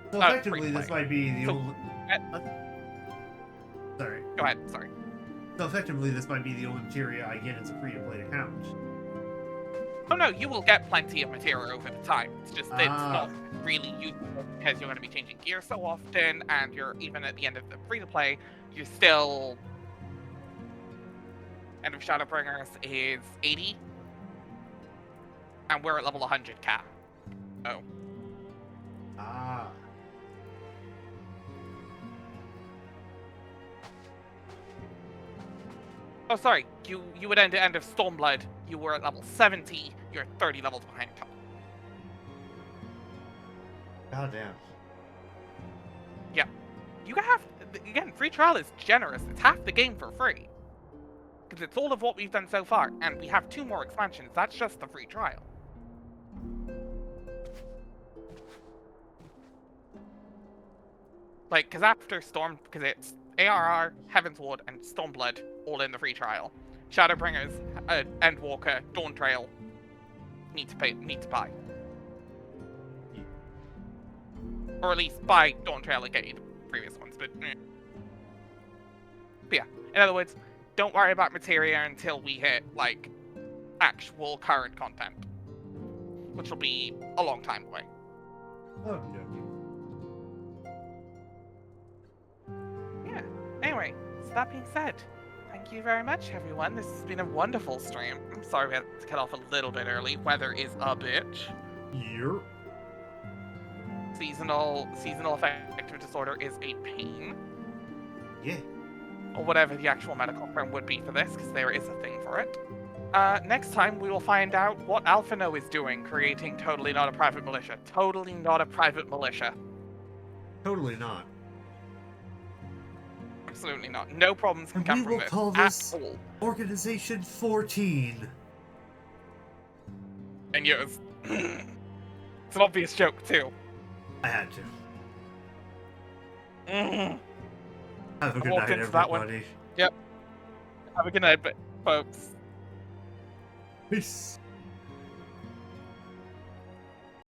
So Oh, effectively, free to this play. might be the So- only. Sorry. Go ahead. Sorry. So effectively, this might be the only materia I get as a free-to-play account. Oh no, you will get plenty of material over the time. It's just that it's Ah. not really useful because you're going to be changing gear so often, and you're even at the end of the free-to-play, you're still. End of Shadowbringers is 80, and we're at level 100 cap. Oh. Ah. Oh, sorry. You would end at end of Stormblood. You were at level 70. You're 30 levels behind top. God damn. You have again. Free trial is generous. It's half the game for free. Because it's all of what we've done so far, and we have 2 more expansions. That's just the free trial. Like, because after Storm, because it's ARR, Heaven's Ward, and Stormblood all in the free trial. Shadowbringers, Endwalker, Dawn Trail need to buy. Or at least buy Dawn Trail and get you the previous ones, but yeah. In other words, don't worry about materia until we hit, like, actual current content. Which will be a long time away. Oh, no. Yeah. Anyway, so that being said, thank you very much, everyone. This has been a wonderful stream. I'm sorry we had to cut off a little bit early. Weather is a bitch. Yep. Seasonal affective disorder is a pain. Yeah. Or whatever the actual medical term would be for this, because there is a thing for it. Next time we will find out what Alphino is doing, creating Totally Not a Private Militia. Totally not a private militia. Totally not. Absolutely not. No problems can And come we from will this call at this all. Organization 14. And yes, it's an obvious joke too. I had to. Mm. Have a good walked night, into that one. everybody. Have a good night, folks. Peace.